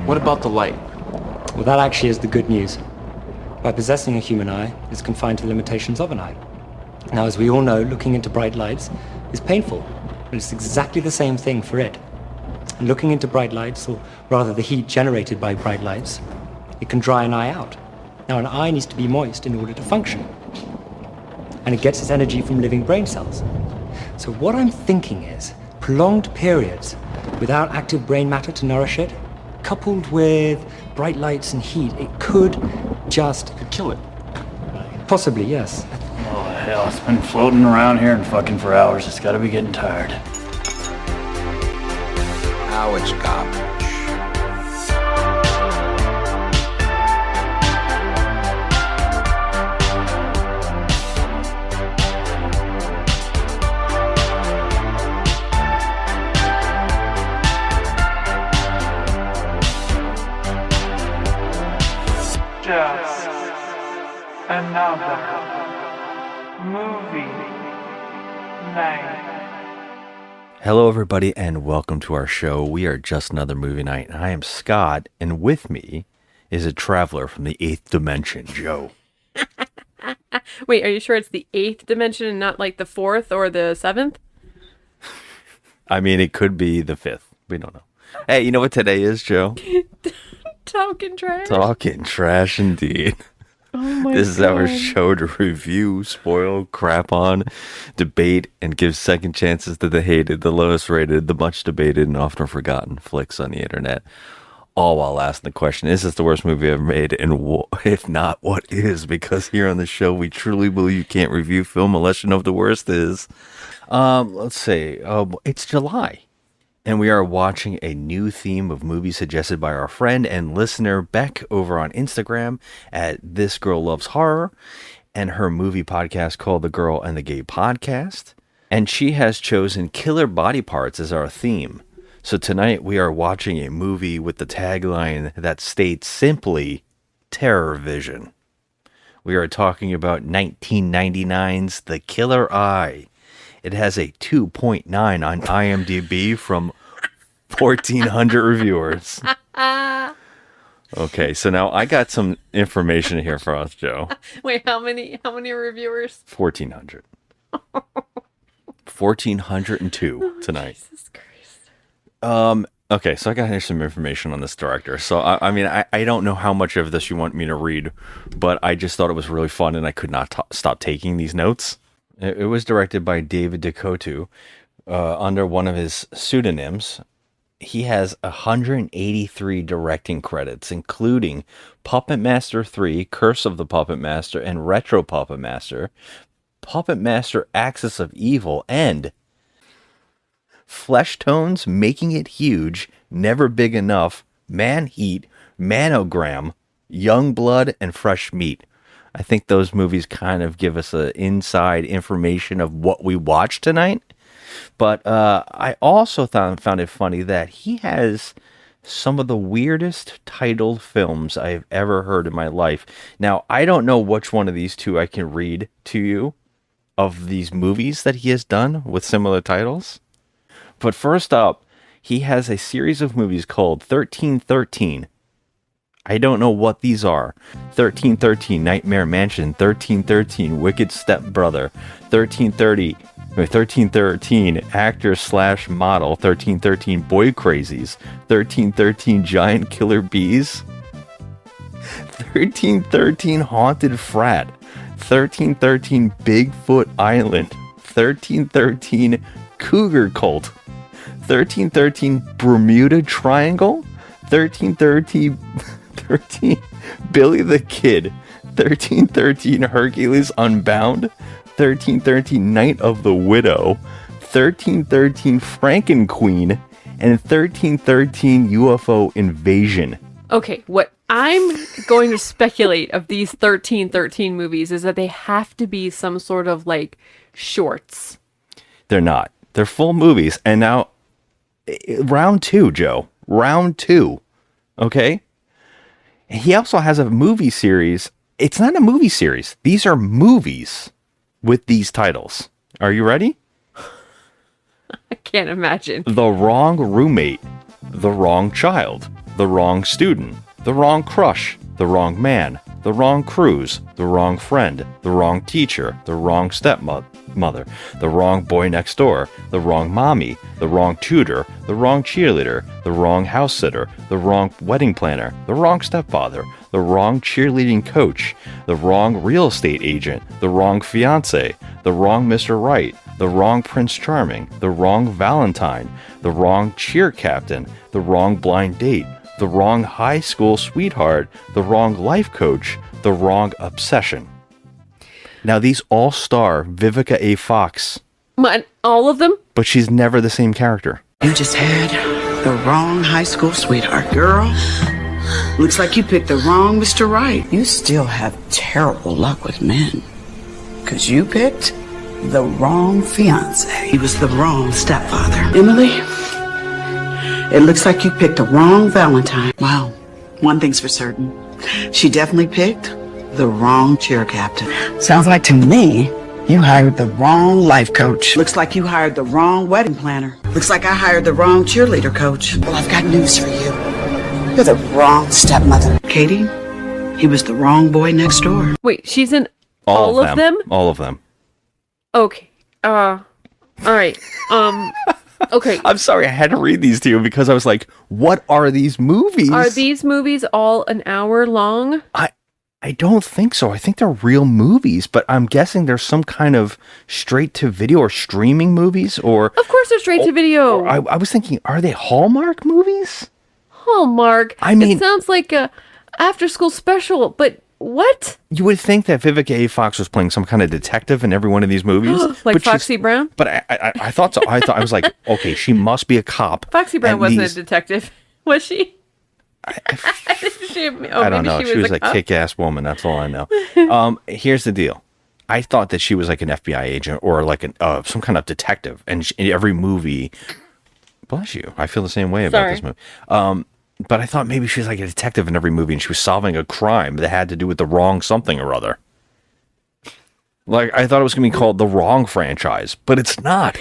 What about the light? Well, that actually is the good news. By possessing a human eye, it's confined to the limitations of an eye. Now, as we all know, looking into bright lights is painful, but it's exactly the same thing for it. And looking into bright lights, or rather the heat generated by bright lights, it can dry an eye out. Now, an eye needs to be moist in order to function. And it gets its energy from living brain cells. So what I'm thinking is, prolonged periods without active brain matter to nourish it, coupled with bright lights and heat, it could just... Could kill it. Possibly, yes. Oh, hell, it's been floating around here and fucking for hours. It's gotta be getting tired. Now it's garbage. Just another movie night. Hello, everybody, and welcome to our show. We are Just Another Movie Night, and I am Scott, and with me is a traveler from the 8th dimension, Joe. Wait, are you sure it's the 8th dimension and not like the 4th or the 7th? I mean, it could be the 5th. We don't know. Hey, you know what today is, Joe? Talking trash. Talking trash, indeed. Oh my This is God. our show to review, spoil, crap on, debate, and give second chances to the hated, the lowest rated, the much debated, and often forgotten flicks on the internet. All while asking the question, is this the worst movie ever made? And if not, what is? Because here on the show, we truly believe you can't review film unless you know what the worst is. Let's see. It's July. And we are watching a new theme of movies suggested by our friend and listener Beck over on Instagram at This Girl Loves Horror, and her movie podcast called The Girl and the Gay Podcast. And she has chosen killer body parts as our theme. So tonight we are watching a movie with the tagline that states simply, Terror Vision. We are talking about 1999's The Killer Eye. It has a 2.9 on IMDb from 1,400 reviewers. Okay, so now I got some information here for us, Joe. Wait, how many reviewers? 1,400. 1,402 tonight. Jesus Christ. Okay, so I got here some information on this director. So, I don't know how much of this you want me to read, but I just thought it was really fun and I could not stop taking these notes. It was directed by David Duchovny under one of his pseudonyms. He has 183 directing credits, including Puppet Master 3, Curse of the Puppet Master, and Retro Puppet Master, Puppet Master Axis of Evil, and Flesh Tones, Making It Huge, Never Big Enough, Man Heat, Manogram, Young Blood, and Fresh Meat. I think those movies kind of give us an inside information of what we watched tonight. But I also found it funny that he has some of the weirdest titled films I've ever heard in my life. Now, I don't know which one of these two I can read to you of these movies that he has done with similar titles. But first up, he has a series of movies called 1313. I don't know what these are. 1313 Nightmare Mansion, 1313 Wicked Stepbrother, 1313 actor/model, 1313 Boy Crazies, 1313 Giant Killer Bees, 1313 Haunted Frat, 1313 Bigfoot Island, 1313 Cougar Cult, 1313 Bermuda Triangle, 1313 Billy the Kid, 1313 Hercules Unbound, 1313 Night of the Widow, 1313 Frankenqueen, and 1313 UFO Invasion. Okay, what I'm going to speculate of these 1313 movies is that they have to be some sort of like shorts. They're not. They're full movies. And now, round two, Joe. Round two. Okay? He also has a movie series. It's not a movie series. These are movies with these titles. Are you ready? I can't imagine. The Wrong Roommate. The Wrong Child. the wrong student, the wrong crush, the wrong man, the wrong cruise, the wrong friend, the wrong teacher, the wrong stepmother, the wrong boy next door, the wrong mommy, the wrong tutor, the wrong cheerleader, the wrong house sitter, the wrong wedding planner, the wrong stepfather, the wrong cheerleading coach, the wrong real estate agent, the wrong fiance, the wrong Mr. Right, the wrong Prince Charming, the wrong Valentine, the wrong cheer captain, the wrong blind date, the wrong high school sweetheart, the wrong life coach, the wrong obsession. Now, these all star Vivica A. Fox. All of them? But she's never the same character. You just had the wrong high school sweetheart, girl. Looks like you picked the wrong Mr. Right. You still have terrible luck with men. Because you picked the wrong fiance. He was the wrong stepfather. Emily, it looks like you picked the wrong Valentine. Wow, one thing's for certain. She definitely picked the wrong cheer captain. Sounds like to me, you hired the wrong life coach. Looks like you hired the wrong wedding planner. Looks like I hired the wrong cheerleader coach. Well, I've got news for you. You're the wrong stepmother. Katie, he was the wrong boy next door. Wait, she's in all of them? All of them. Okay. All right. Okay. I'm sorry, I had to read these to you because I was like, what are these movies? Are these movies all an hour long? I don't think so. I think they're real movies, but I'm guessing there's some kind of straight to video or streaming movies or... Of course they're straight to video. I was thinking, are they Hallmark movies? Hallmark? I mean... It sounds like a after school special, but what? You would think that Vivica A. Fox was playing some kind of detective in every one of these movies. Like but Foxy Brown? But I thought so. I was like, okay, she must be a cop. Foxy Brown wasn't a detective, was she? I don't know. She was a kick-ass woman. That's all I know. Here's the deal. I thought that she was like an FBI agent or like some kind of detective. And in every movie, bless you. I feel the same way about this movie. But I thought maybe she was like a detective in every movie and she was solving a crime that had to do with the wrong something or other. Like, I thought it was going to be called The Wrong Franchise, but it's not.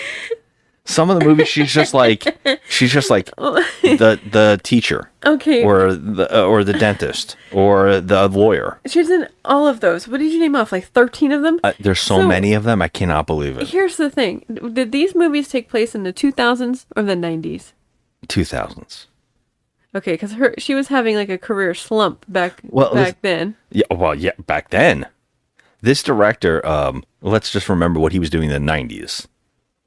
Some of the movies, she's just like the teacher, okay, or the dentist, or the lawyer. She's in all of those. What did you name off? Like 13 of them? There's so many of them, I cannot believe it. Here's the thing: did these movies take place in the 2000s or the 90s? 2000s. Okay, because she was having like a career slump back then. Yeah, back then. This director, let's just remember what he was doing in the 90s.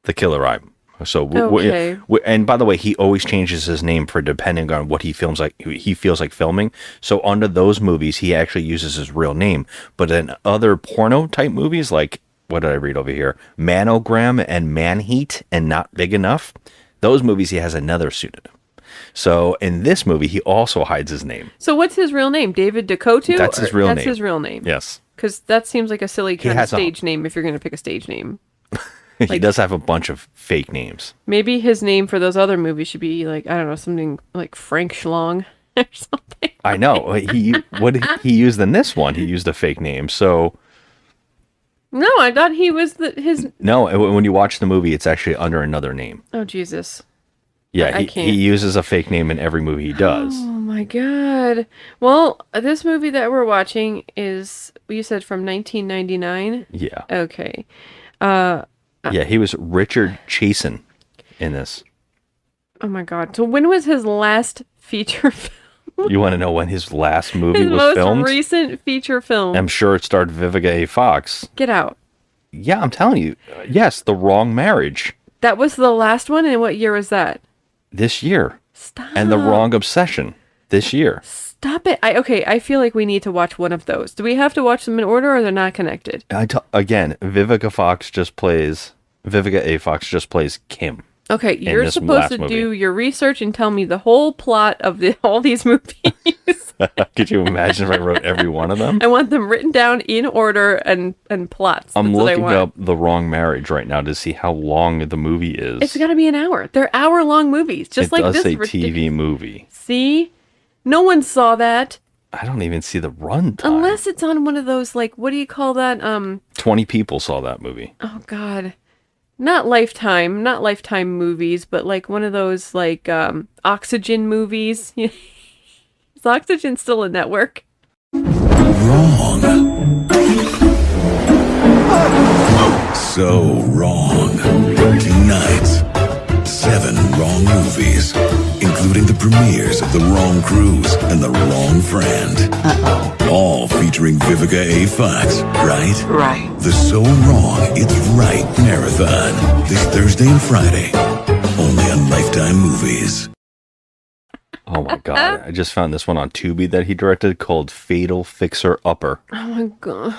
The Killer Eye. So, okay. And by the way, he always changes his name for depending on what he feels like filming. So under those movies, he actually uses his real name. But in other porno type movies, like, what did I read over here? Manogram and Manheat and Not Big Enough. Those movies, he has another pseudonym. So in this movie, he also hides his name. So what's his real name? David Duchovny? That's his real name. That's his real name. Yes. Because that seems like a silly kind of stage name if you're going to pick a stage name. He does have a bunch of fake names. Maybe his name for those other movies should be like, I don't know, something like Frank Schlong or something. I know. What he used in this one, he used a fake name. So no, I thought he was his. No, when you watch the movie, it's actually under another name. Oh, Jesus. Yeah, he uses a fake name in every movie he does. Oh my God. Well, this movie that we're watching is, you said from 1999? Yeah. Okay. Yeah, he was Richard Chasen in this. Oh my God. So when was his last feature film? You want to know when his last movie was filmed? His most recent feature film. I'm sure it starred Vivica A. Fox. Get out. Yeah, I'm telling you. Yes, The Wrong Marriage. That was the last one? And what year was that? This year. Stop. And The Wrong Obsession this year. Stop it. I feel like we need to watch one of those. Do we have to watch them in order or they're not connected? Again, Vivica A. Fox just plays Kim. Okay, you're supposed to do your research and tell me the whole plot of all these movies. Could you imagine if I wrote every one of them? I want them written down in order and plots. I'm looking up The Wrong Marriage right now to see how long the movie is. It's got to be an hour. They're hour-long movies, just like this. It does say TV movie. See? No one saw that. I don't even see the runtime. Unless it's on one of those, like, what do you call that? 20 people saw that movie. Oh, God. Not Lifetime movies, but like one of those, like, Oxygen movies. Is oxygen still a network? Wrong. So wrong. Tonight, 7 wrong movies, including the premieres of The Wrong Cruise and The Wrong Friend. All featuring Vivica A. Fox, right? Right. The So Wrong It's Right Marathon. This Thursday and Friday. Only on Lifetime Movies. Oh my god! I just found this one on Tubi that he directed called Fatal Fixer Upper. Oh my god.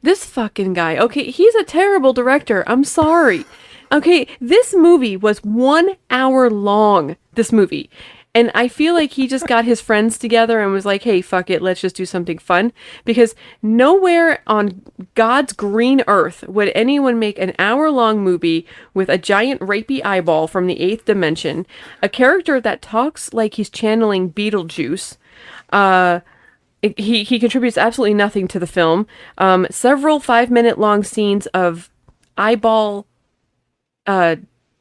This fucking guy. Okay, he's a terrible director. I'm sorry. Okay, this movie was 1 hour long. This movie. And I feel like he just got his friends together and was like, hey, fuck it, let's just do something fun. Because nowhere on God's green earth would anyone make an hour-long movie with a giant rapey eyeball from the 8th dimension, a character that talks like he's channeling Beetlejuice. He contributes absolutely nothing to the film. Several 5-minute long scenes of eyeball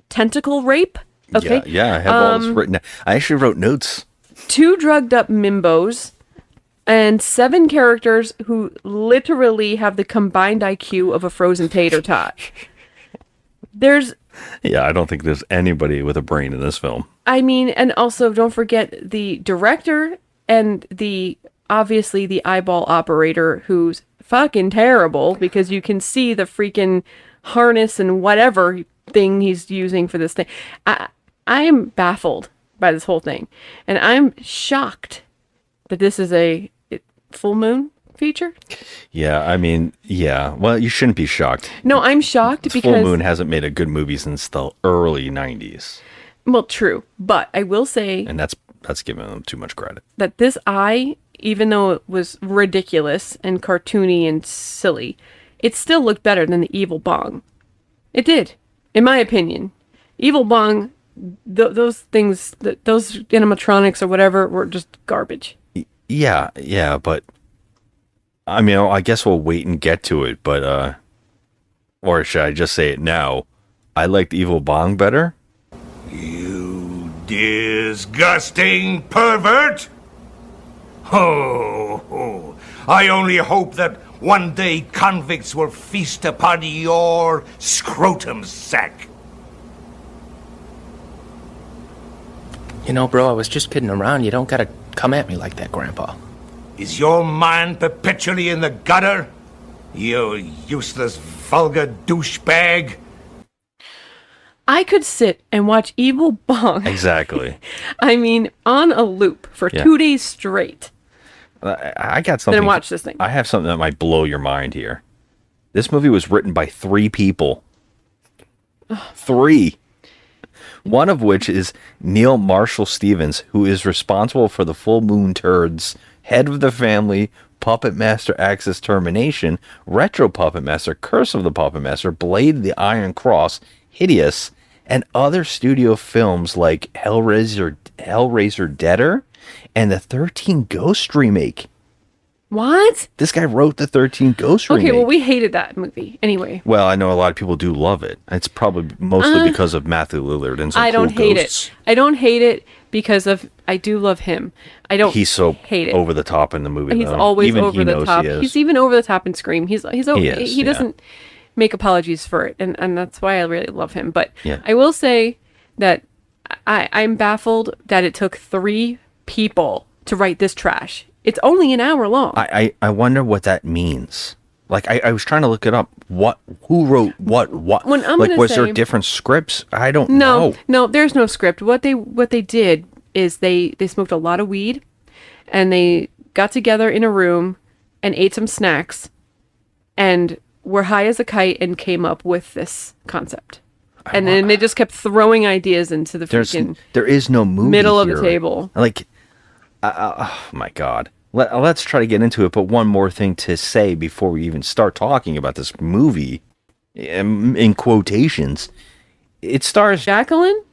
tentacle rape. Okay. Yeah, I have all this written. I actually wrote notes. 2 drugged up mimbos and 7 characters who literally have the combined IQ of a frozen tater tot. Yeah, I don't think there's anybody with a brain in this film. I mean, and also don't forget the director and obviously the eyeball operator, who's fucking terrible because you can see the freaking harness and whatever thing he's using for this thing. I am baffled by this whole thing, and I'm shocked that this is a full moon feature. Yeah, I mean, yeah. Well, you shouldn't be shocked. No, I'm shocked because Full Moon hasn't made a good movie since the early 90s. Well, true, but I will say, and that's giving them too much credit. That this eye, even though it was ridiculous and cartoony and silly, it still looked better than the Evil Bong. It did, in my opinion. Evil Bong, those things, those animatronics or whatever, were just garbage. Yeah, but I mean, I guess we'll wait and get to it. But or should I just say it now? I liked Evil Bong better. You disgusting pervert! Oh, I only hope that one day convicts will feast upon your scrotum sack. You know, bro, I was just kidding around. You don't gotta come at me like that, Grandpa. Is your mind perpetually in the gutter? You useless, vulgar douchebag. I could sit and watch Evil Bong. Exactly. I mean, on a loop for 2 days straight. I got something. Then watch this thing. I have something that might blow your mind here. This movie was written by 3 people. 3. One of which is Neil Marshall Stevens, who is responsible for the Full Moon Turds, Head of the Family, Puppet Master Axis Termination, Retro Puppet Master, Curse of the Puppet Master, Blade the Iron Cross, Hideous, and other studio films like Hellraiser Deader and the 13 Ghost remake. What? This guy wrote the 13 Ghost remake. Okay, well, we hated that movie. Anyway. Well, I know a lot of people do love it. It's probably mostly because of Matthew Lillard and some I don't cool hate ghosts. it. I don't hate it because of I do love him. I don't. He's so hate it. over the top in the movie. He's though. always Even over he the knows top. He is. He's even over the top in Scream. He is, doesn't make apologies for it, and that's why I really love him. But Yeah. I will say that I'm baffled that it took 3 people to write this trash. It's only an hour long. I wonder what that means. Like I was trying to look it up. Who wrote what? When I'm like gonna was there say- different scripts? I don't know. No, there's no script. What they did is they smoked a lot of weed, and they got together in a room and ate some snacks, and were high as a kite and came up with this concept. And then they just kept throwing ideas into the freaking There is no movie middle of here. the table. Like, oh my god. Let's try to get into it. But one more thing to say before we even start talking about this movie, in quotations, it stars Jacqueline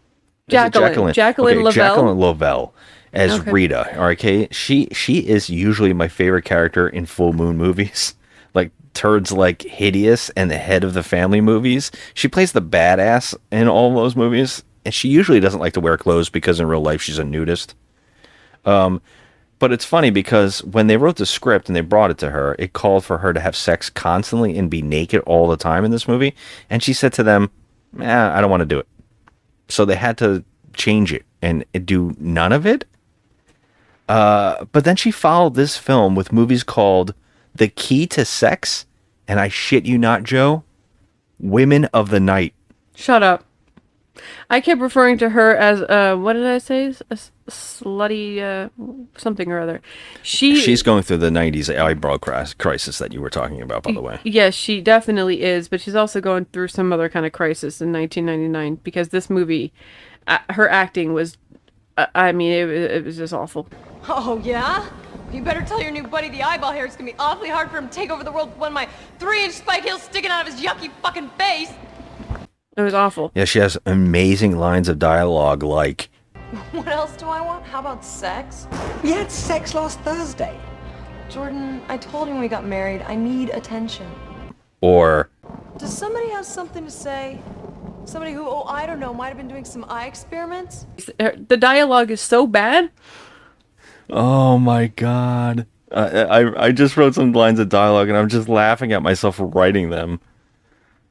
Okay, Lavelle. Jacqueline Lavelle as Okay. Rita. Okay, she is usually my favorite character in Full Moon movies, like turds like Hideous and the Head of the Family movies. She plays the badass in all those but she usually doesn't like to wear clothes because in real life she's a nudist. But But it's funny because when they wrote the script and they brought it to her, it called for her to have sex constantly and be naked all the time in this movie. And she said to them, I don't want to do it. So they had to change it and do none of it. But then she followed this film with movies called The Key to Sex, and I shit you not, Joe, Women of the Night. Shut up. I kept referring to her as, what did I say? A slutty, something or other. She's going through the 90s eyebrow crisis that you were talking about, by the way. Yes, she definitely is, but she's also going through some other kind of crisis in 1999 because this movie, her acting was, it was just awful. Oh, yeah? You better tell your new buddy the eyeball hair it's gonna be awfully hard for him to take over the world with one of my 3-inch spike heels sticking out of his yucky fucking face. It was awful. Yeah, she has amazing lines of dialogue like, What else do I want? How about sex? We had sex last Thursday. Jordan, I told him we got married. I need attention. or, Does somebody have something to say? Somebody who, I don't know, might have been doing some eye experiments? The dialogue is so bad. oh my God. I just wrote some lines of dialogue and I'm just laughing at myself for writing them.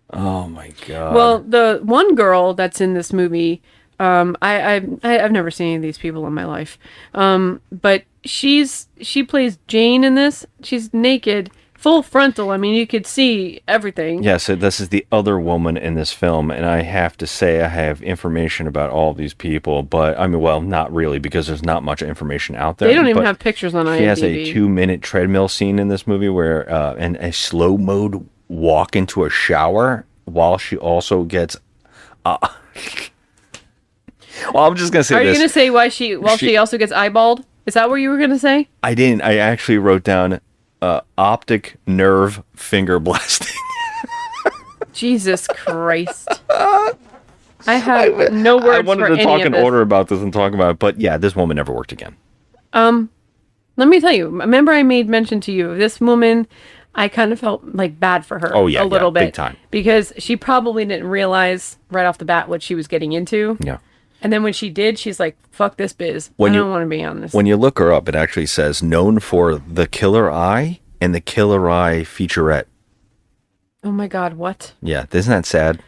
Oh my God. Well, the one girl that's in this movie, I've never seen any of these people in my life. But she plays Jane in this. She's naked, full frontal. I mean, you could see everything. Yes, this is the other woman in this film, and I have to say I have information about all these people, but I mean, well, not really, because there's not much information out there. They don't even have pictures on IMDb. She has a 2-minute treadmill scene in this movie where, and a slow mode walk into a shower while she also gets. Well, I'm just gonna say. Are you gonna say why she also gets eyeballed? Is that what you were gonna say? I didn't. I actually wrote down optic nerve finger blasting. Jesus Christ! I have no words for any of this. I wanted to talk in order about this and talk about it, but yeah, this woman never worked again. Let me tell you. Remember, I made mention to you this woman. I kind of felt like bad for her. Oh yeah, a little bit, big time. Because she probably didn't realize right off the bat what she was getting into. Yeah. And then when she did, she's like, "Fuck this biz. I don't want to be on this." When you look her up, it actually says known for The Killer Eye and The Killer Eye featurette. Oh my God, what? Yeah, isn't that sad?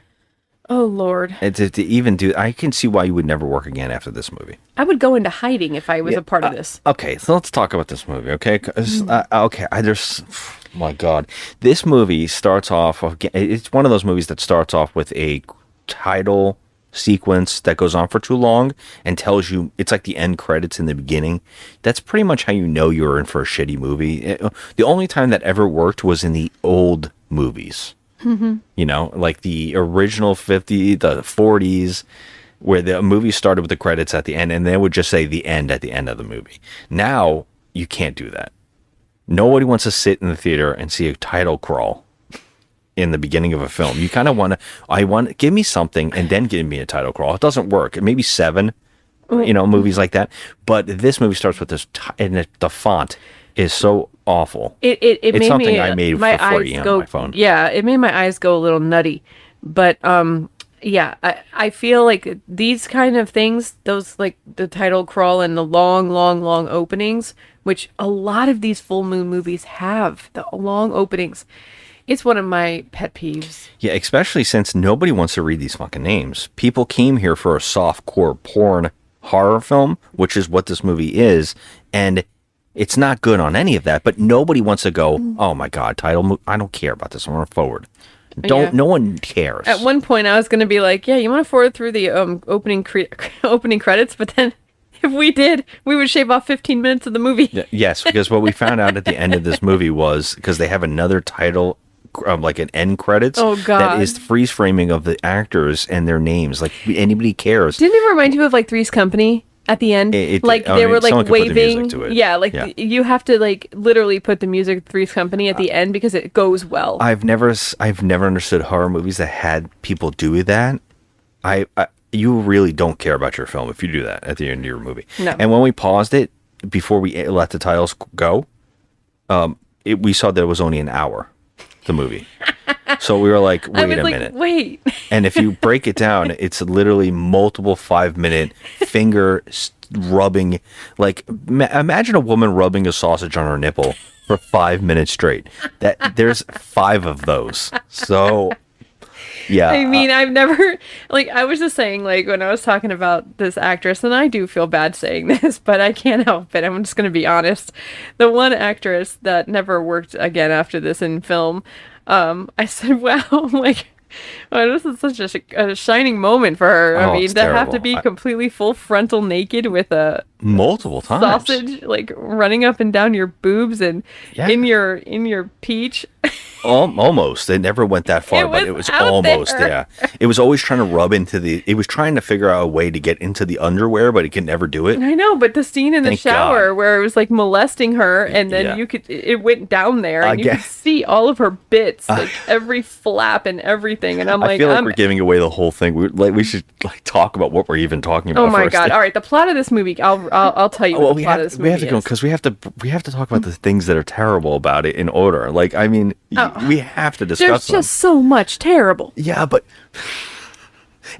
Oh Lord. To even do, I can see why you would never work again after this movie. I would go into hiding if I was a part of this. Okay, so let's talk about this movie, okay? My God. This movie starts off, it's one of those movies that starts off with a title sequence that goes on for too long and tells you, it's like the end credits in the beginning. That's pretty much how you know you're in for a shitty movie. The only time that ever worked was in the old movies. Mm-hmm. You know, like the original 50s, the 40s, where the movie started with the credits at the end and they would just say the end at the end of the movie. Now, you can't do that. Nobody wants to sit in the theater and see a title crawl in the beginning of a film. You kind of give me something and then give me a title crawl. It doesn't work. Maybe 7, movies like that. But this movie starts with this, and the font is so awful. It's made something me, I made my for free eyes on my phone. Yeah, it made my eyes go a little nutty. But yeah, I feel like these kind of things, those like the title crawl and the long openings, which a lot of these full moon movies have, the long openings. It's one of my pet peeves. Yeah, especially since nobody wants to read these fucking names. People came here for a softcore porn horror film, which is what this movie is, and it's not good on any of that, but nobody wants to go, oh my God, title, I don't care about this, I want to forward. No one cares. At one point, I was going to be like, yeah, you want to forward through the opening credits, but then if we did, we would shave off 15 minutes of the movie. Yes, because what we found out at the end of this movie was, because they have another title, like an end credits, that is freeze framing of the actors and their names. Like, anybody cares. Didn't it remind you of like Three's Company? At the end, they were like waving. Yeah, you have to like literally put the music of Three's Company at the end because it goes well. I've never understood horror movies that had people do that. You really don't care about your film if you do that at the end of your movie. No. And when we paused it before we let the titles go, we saw that it was only an hour, the movie. So we were like, wait a minute. Wait. And if you break it down, it's literally multiple 5-minute finger rubbing, like, imagine a woman rubbing a sausage on her nipple for 5 minutes straight. There's 5 of those. So, yeah. I mean, I've never, like, I was just saying, like, when I was talking about this actress, and I do feel bad saying this, but I can't help it. I'm just going to be honest. The one actress that never worked again after this in film, I said, wow, like, oh, this is such a shining moment for her. I mean, to have to be completely full frontal naked with a multiple times sausage like running up and down your boobs and in your peach. Almost. It never went that far, but it was almost. There. Yeah, it was always trying to rub into the. It was trying to figure out a way to get into the underwear, but it could never do it. I know, but the scene in the shower where it was like molesting her, and then it went down there, and you could see all of her bits, like every flap and everything. And I feel like we're giving away the whole thing. We should talk about what we're even talking about. Oh my first. God! All right, the plot of this movie. I'll tell you. What the plot of this movie we have to go because we have to talk about the things that are terrible about it in order. Like, I mean, we have to discuss There's them. just so much terrible. Yeah, but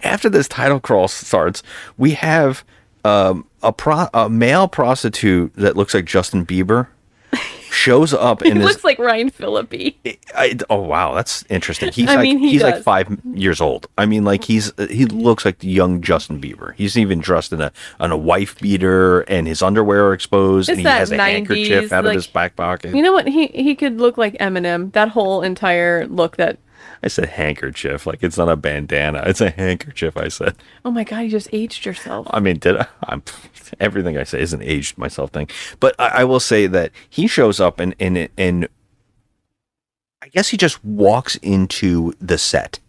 after this title crawl starts, we have a male prostitute that looks like Justin Bieber shows up He in this. looks like Ryan Phillippe. Oh wow, that's interesting. He's He like does. 5 years old. I mean, like he looks like the young Justin Bieber. He's even dressed in a wife beater, and his underwear are exposed, It's and he that has a 90s, handkerchief out of like- his back pocket. You know what? He could look like Eminem. That whole entire look. That. I said handkerchief, like it's not a bandana. It's a handkerchief. I said. Oh my God! You just aged yourself. I mean, did I? Everything I say is an aged myself thing. But I will say that he shows up and I guess he just walks into the set,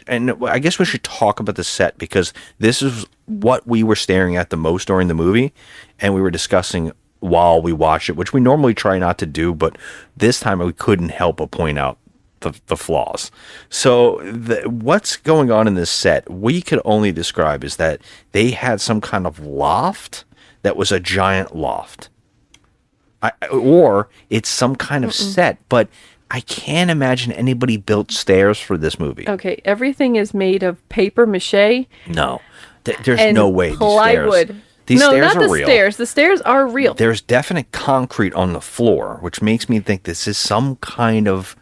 and I guess we should talk about the set because this is what we were staring at the most during the movie, and we were discussing while we watched it, which we normally try not to do, but this time we couldn't help but point out the flaws. So what's going on in this set, we could only describe is that they had some kind of loft that was a giant loft. Or it's some kind of set, but I can't imagine anybody built stairs for this movie. Okay, everything is made of paper mache. No, there's and no way plywood. These no, stairs not are the real. stairs. The stairs are real. There's definite concrete on the floor, which makes me think this is some kind of.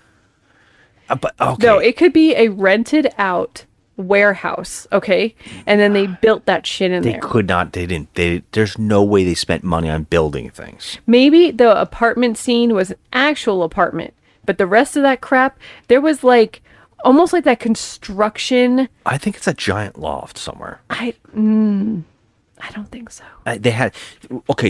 But okay. No, it could be a rented out warehouse, okay? And then they built that shit in They there. could not. They didn't. There's no way they spent money on building things. Maybe the apartment scene was an actual apartment, but the rest of that crap, there was like almost like that construction. I think it's a giant loft somewhere. I don't think so. They had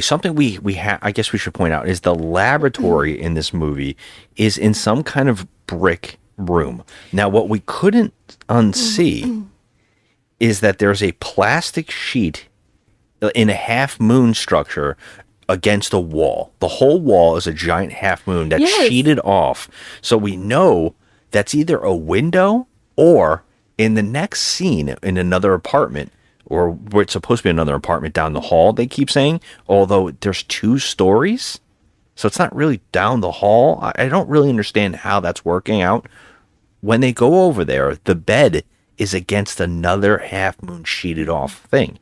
something we have. I guess we should point out is the laboratory in this movie is in some kind of brick room. Now, what we couldn't unsee is that there's a plastic sheet in a half moon structure against a wall. The whole wall is a giant half moon that's sheeted off. So we know that's either a window or in the next scene in another apartment, or where it's supposed to be another apartment down the hall, they keep saying, although there's 2 stories. So it's not really down the hall. I don't really understand how that's working out. When they go over there, the bed is against another half moon sheeted off thing.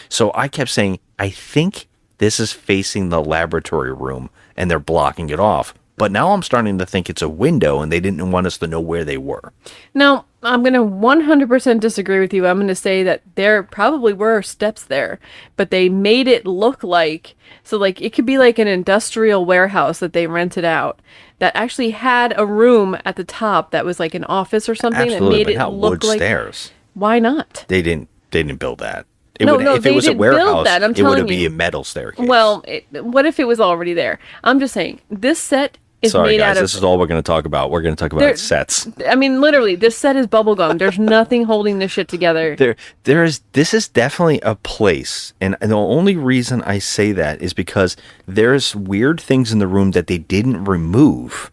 So I kept saying, I think this is facing the laboratory room and they're blocking it off. But now I'm starting to think it's a window and they didn't want us to know where they were. Now, I'm going to 100% disagree with you. I'm going to say that there probably were steps there, but they made it look like, so like it could be like an industrial warehouse that they rented out that actually had a room at the top that was like an office or something. Absolutely, that made but it not look wood like stairs. Why not? They didn't build that. If it was a warehouse, that, it would be a metal staircase. Well, what if it was already there? I'm just saying, this set is Sorry, made guys, out of... this is all we're going to talk about. We're going to talk about sets. I mean, literally, this set is bubblegum. There's nothing holding this shit together. This is definitely a place, and the only reason I say that is because there's weird things in the room that they didn't remove,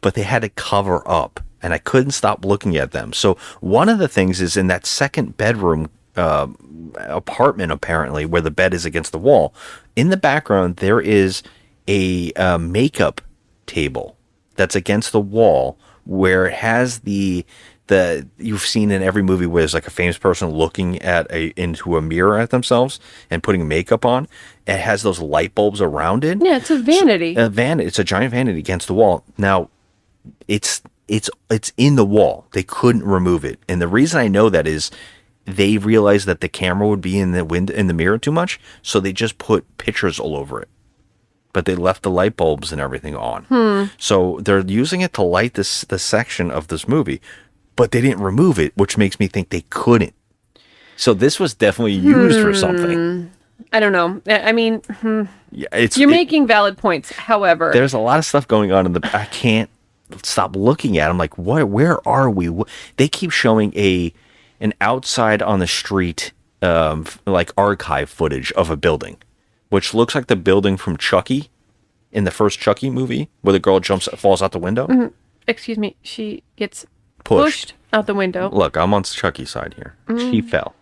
but they had to cover up, and I couldn't stop looking at them. So one of the things is in that second bedroom apartment, apparently, where the bed is against the wall. In the background, there is a makeup table that's against the wall where it has the you've seen in every movie where there's like a famous person looking into a mirror at themselves and putting makeup on. It has those light bulbs around it. Yeah, it's a vanity. It's a giant vanity against the wall. Now, it's in the wall. They couldn't remove it, and the reason I know that is they realized that the camera would be in the mirror too much, so they just put pictures all over it. But they left the light bulbs and everything on. So they're using it to light this section of this movie, but they didn't remove it, which makes me think they couldn't. So this was definitely used for something. I don't know. I mean, Yeah, you're making valid points. However, there's a lot of stuff going on I can't stop looking at. I'm like, what? Where are we? They keep showing an outside on the street, like archive footage of a building, which looks like the building from Chucky, in the first Chucky movie, where the girl falls out the window. Excuse me, she gets pushed out the window. Look, I'm on Chucky's side here. She fell.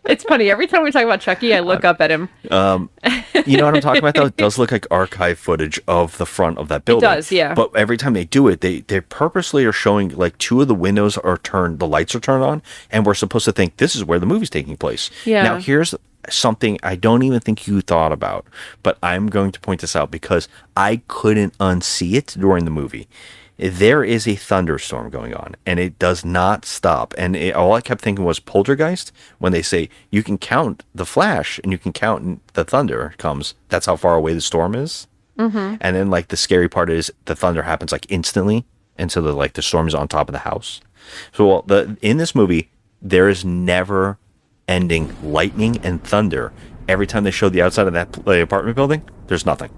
It's funny. Every time we talk about Chucky, I look up at him. You know what I'm talking about, though? It does look like archive footage of the front of that building. It does, yeah. But every time they do it, they purposely are showing, like, two of the windows are turned, the lights are turned on, and we're supposed to think this is where the movie's taking place. Yeah. Now, here's something I don't even think you thought about, but I'm going to point this out because I couldn't unsee it during the movie. There is a thunderstorm going on, and it does not stop. And all I kept thinking was Poltergeist, when they say you can count the flash and you can count the thunder comes. That's how far away the storm is. And then, like, the scary part is the thunder happens, like, instantly, and so the storm is on top of the house. So in this movie, there is never ending lightning and thunder. Every time they show the outside of that apartment building, there's nothing.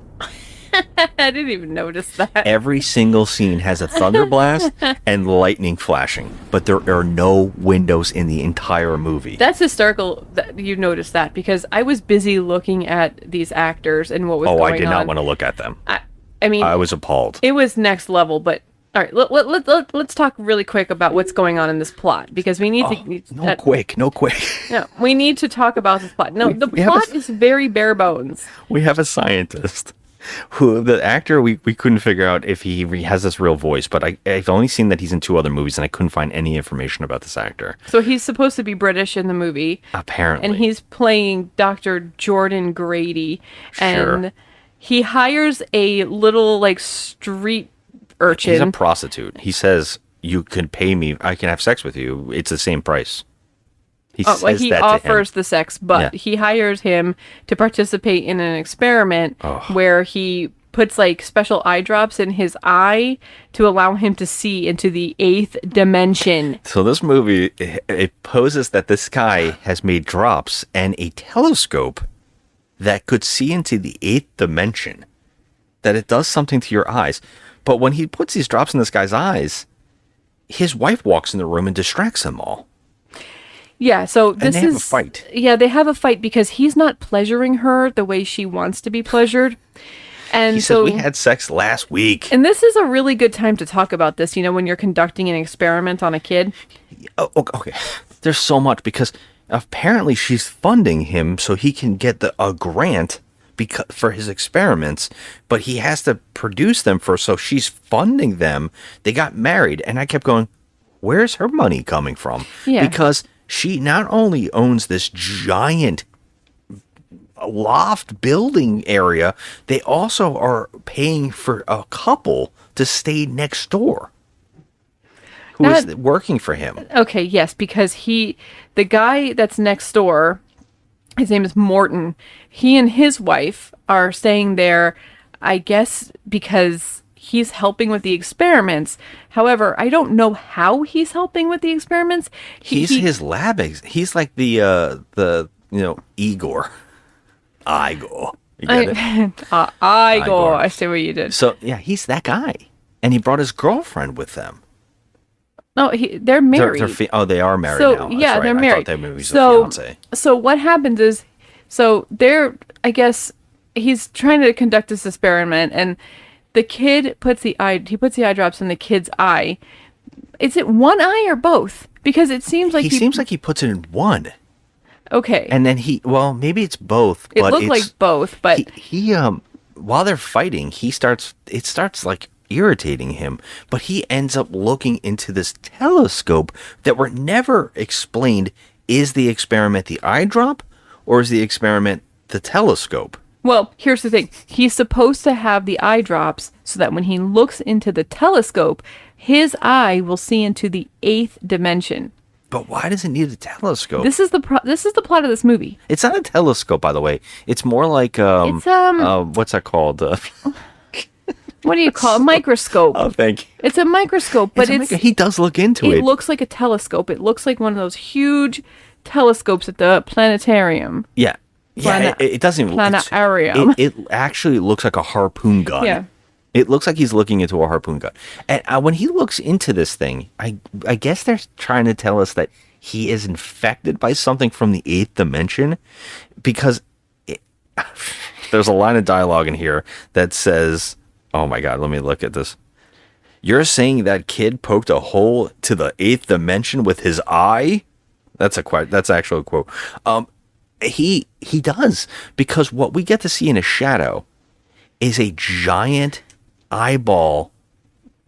I didn't even notice that. Every single scene has a thunder blast and lightning flashing, but there are no windows in the entire movie. That's hysterical that you noticed that, because I was busy looking at these actors and what was going on. I did not want to look at them. I mean, I was appalled. It was next level, but all right, let's talk really quick about what's going on in this plot, because we need to... No quick. No, we need to talk about this plot. No, the plot is very bare bones. We have a scientist who, the actor, we couldn't figure out if he has this real voice, but I've only seen that he's in 2 other movies, and I couldn't find any information about this actor. So he's supposed to be British in the movie. Apparently. And he's playing Dr. Jordan Grady. And he hires a little, like, street urchin. He's a prostitute. He says, you can pay me, I can have sex with you. It's the same price. He offers the sex, but he hires him to participate in an experiment where he puts, like, special eye drops in his eye to allow him to see into the 8th dimension. So this movie, it poses that this guy has made drops and a telescope that could see into the 8th dimension, that it does something to your eyes. But when he puts these drops in this guy's eyes, his wife walks in the room and distracts them all. Yeah, so this have a fight. Yeah, they have a fight because he's not pleasuring her the way she wants to be pleasured. And he said, we had sex last week. And this is a really good time to talk about this, when you're conducting an experiment on a kid. Oh, okay. There's so much, because apparently she's funding him so he can get a grant for his experiments, but he has to produce them first, so she's funding them. They got married, and I kept going, where's her money coming from? Yeah. Because she not only owns this giant loft building area, they also are paying for a couple to stay next door who is working for him. Okay, yes, because the guy that's next door, his name is Morton. He and his wife are staying there, I guess, because he's helping with the experiments. However, I don't know how he's helping with the experiments. He's his lab. He's like the Igor. Igor. You get it? Igor. I see what you did. So, yeah, he's that guy. And he brought his girlfriend with them. No, they're married. They are married now. Yeah, they're married. I thought they was a fiance. So what happens is, I guess he's trying to conduct this experiment, and the kid puts the eye drops in the kid's eye. Is it one eye or both? Because it seems like he puts it in one. Okay. And then maybe it's both. It looked like both, but he while they're fighting, it starts like irritating him, but he ends up looking into this telescope that were never explained. Is the experiment the eye drop, or is the experiment the telescope? Well, here's the thing. He's supposed to have the eye drops so that when he looks into the telescope, his eye will see into the 8th dimension. But why does it need a telescope? This is the plot of this movie. It's not a telescope, by the way. It's more like what's that called? What do you call it? A microscope? Oh, thank you. It's a microscope, but he does look into it. It looks like a telescope. It looks like one of those huge telescopes at the planetarium. Yeah. Yeah, it doesn't even... Planetarium. It actually looks like a harpoon gun. Yeah. It looks like he's looking into a harpoon gun. And when he looks into this thing, I guess they're trying to tell us that he is infected by something from the 8th dimension, because there's a line of dialogue in here that says... Oh my God, let me look at this. You're saying that kid poked a hole to the 8th dimension with his eye? That's actually a quote. He does, because what we get to see in a shadow is a giant eyeball.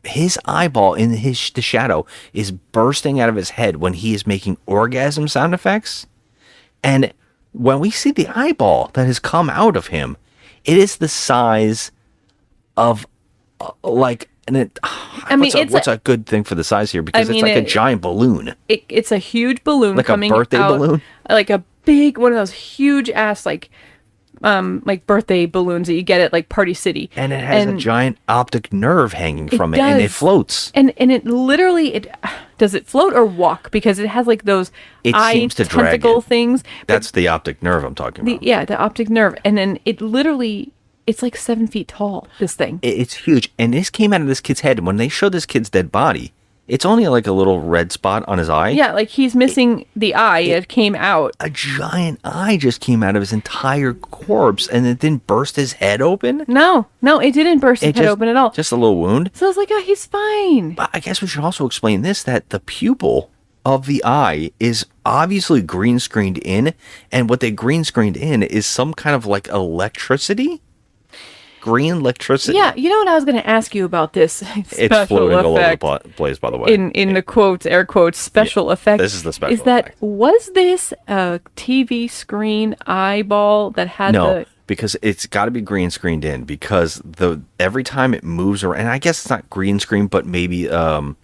His eyeball in the shadow is bursting out of his head when he is making orgasm sound effects. And when we see the eyeball that has come out of him, it is the size of what's a good thing for the size here, because it's like a giant balloon. It's a huge balloon, like coming a birthday out, balloon, like a big one of those huge ass like birthday balloons that you get at like Party City, and it has a giant optic nerve hanging from it, and it floats. And it literally does it float or walk, because it has like those tentacle things. That's the optic nerve I'm talking about. The optic nerve, and then it literally. It's like 7 feet tall, this thing. It's huge. And this came out of this kid's head. When they show this kid's dead body, it's only like a little red spot on his eye. Yeah, like he's missing the eye. It came out. A giant eye just came out of his entire corpse, and it didn't burst his head open? No, it didn't burst his head open at all. Just a little wound? So I was like, oh, he's fine. But I guess we should also explain this, that the pupil of the eye is obviously green screened in, and what they green screened in is some kind of like electricity? Green electricity. Yeah, you know what I was going to ask you about this it's floating all over the place, by the way. In the quotes, air quotes, special effect. This is the special effect. Was this a TV screen eyeball that had because it's got to be green screened in, because every time it moves around, and I guess it's not green screen, but maybe in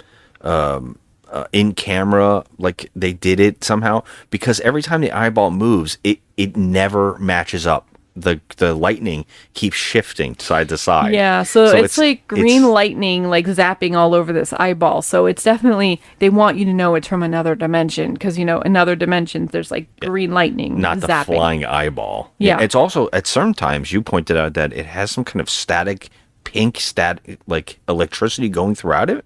camera, like they did it somehow, because every time the eyeball moves, it never matches up. The lightning keeps shifting side to side. Yeah, so it's like green lightning like zapping all over this eyeball. So it's definitely, they want you to know it's from another dimension, because in other dimensions there's like green lightning, not zapping. The flying eyeball. Yeah, it's also at certain times you pointed out that it has some kind of pink like electricity going throughout it.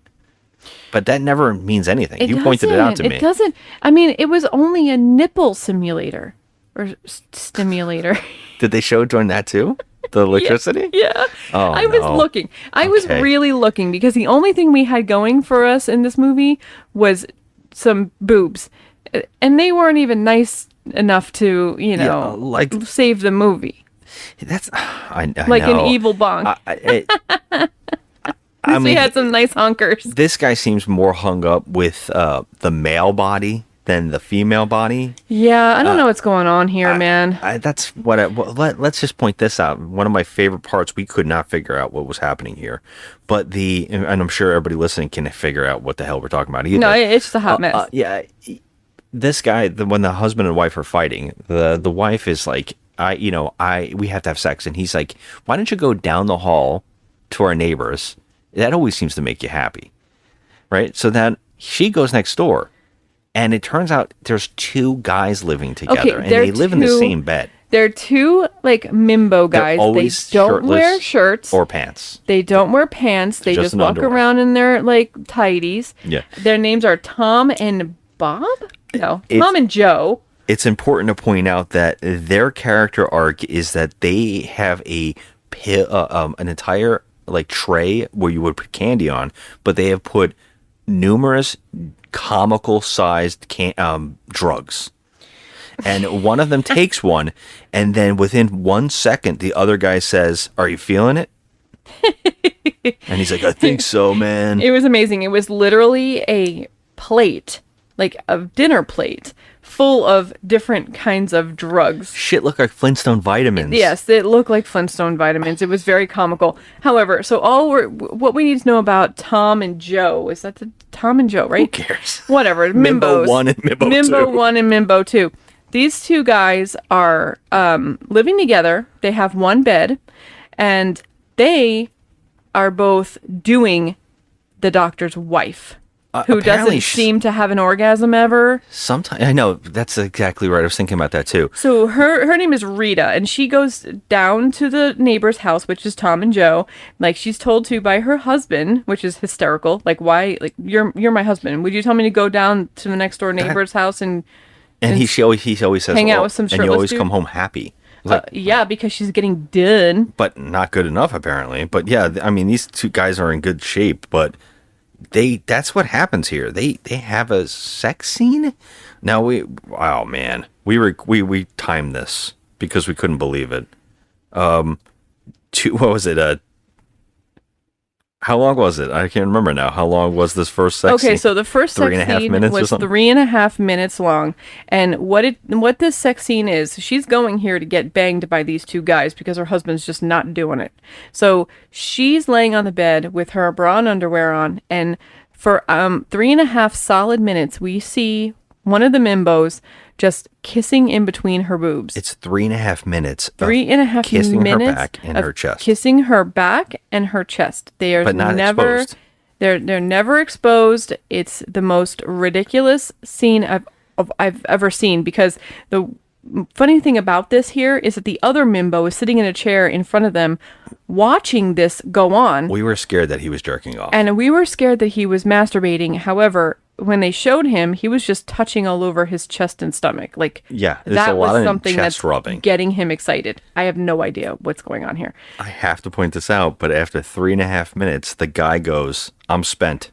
But that never means anything. You pointed it out to me. It doesn't. I mean, it was only a nipple simulator or stimulator. Did they show it during that too? The electricity? Yeah. Oh, I was looking. I was really looking, because the only thing we had going for us in this movie was some boobs. And they weren't even nice enough to, save the movie. I like know. an evil bonk. I mean, we had some nice hunkers. This guy seems more hung up with the male body than the female body. Yeah, I don't know what's going on here, man. That's what. Let's just point this out. One of my favorite parts. We could not figure out what was happening here, but and I'm sure everybody listening can figure out what the hell we're talking about either. No, it's just a hot mess. Yeah, this guy. When the husband and wife are fighting, the wife is like, we have to have sex, and he's like, why don't you go down the hall to our neighbors? That always seems to make you happy, right? So then she goes next door. And it turns out there's two guys living together, and they live in the same bed. They're two like mimbo guys. They don't wear shirts or pants. They don't wear pants. They just walk around in their like tighties. Yeah. Their names are Tom and Bob. No, Tom and Joe. It's important to point out that their character arc is that they have an entire like tray where you would put candy on, but they have put numerous comical sized drugs, and one of them takes one, and then within 1 second the other guy says, "Are you feeling it?" And he's like, I think so, man. It was amazing. It was literally a plate, like a dinner plate, full of different kinds of drugs. Shit looked like Flintstone vitamins. Yes, it looked like Flintstone vitamins. It was very comical. However, so what we need to know about Tom and Joe, is that the Tom and Joe, right? Who cares? Whatever. Mimbo 1 and Mimbo 2. Mimbo 1 and Mimbo 2. These two guys are living together. They have one bed, and they are both doing the doctor's wife, who doesn't seem to have an orgasm ever. Sometimes I know, that's exactly right. I was thinking about that too. So her name is Rita, and she goes down to the neighbor's house, which is Tom and Joe. Like, she's told to by her husband, which is hysterical. Like, why? Like, you're my husband. Would you tell me to go down to the next door neighbor's house and he always says, hang out with some and you always dude? come home happy. Like, yeah, because she's getting done. But not good enough, apparently. But yeah, I mean, these two guys are in good shape, but that's what happens here. They have a sex scene. Now we timed this because we couldn't believe it. What was it? How long was it? I can't remember now. How long was this first sex scene? Okay, so the first sex scene was 3.5 minutes long. And what this sex scene is, she's going here to get banged by these two guys because her husband's just not doing it. So she's laying on the bed with her bra and underwear on, and for 3.5 solid minutes, we see one of the Mimbos just kissing in between her boobs. It's 3.5 minutes. 3.5 kissing minutes her back and her chest. Kissing her back and her chest. They are but not never exposed. They're never exposed. It's the most ridiculous scene I've ever seen, because the funny thing about this here is that the other Mimbo is sitting in a chair in front of them watching this go on. We were scared that he was jerking off. And we were scared that he was masturbating. However, when they showed him, he was just touching all over his chest and stomach. Like, yeah, there's that a lot was of something chest that's rubbing. Getting him excited. I have no idea what's going on here. I have to point this out, but after 3.5 minutes, the guy goes, "I'm spent,"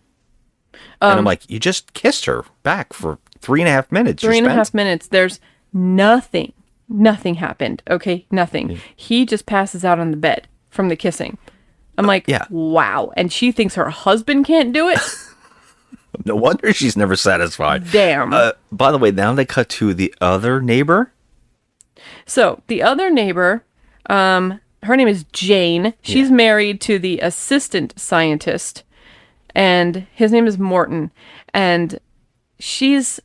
and I'm like, "You just kissed her back for 3.5 minutes. 3.5 minutes. There's nothing happened. Okay, nothing. Yeah. He just passes out on the bed from the kissing. I'm like, yeah. Wow. And she thinks her husband can't do it. No wonder she's never satisfied. Damn. By the way, now they cut to the other neighbor. So the other neighbor, her name is Jane. She's married to the assistant scientist, and his name is Morton. And she's,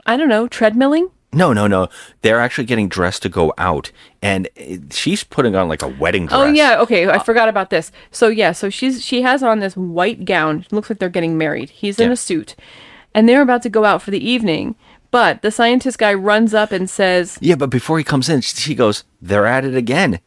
I don't know, treadmilling? No. They're actually getting dressed to go out, and she's putting on like a wedding dress. Oh yeah, okay. I forgot about this. So she has on this white gown. It looks like they're getting married. He's in a suit, and they're about to go out for the evening. But the scientist guy runs up and says, "Yeah," but before he comes in, she goes, "They're at it again,"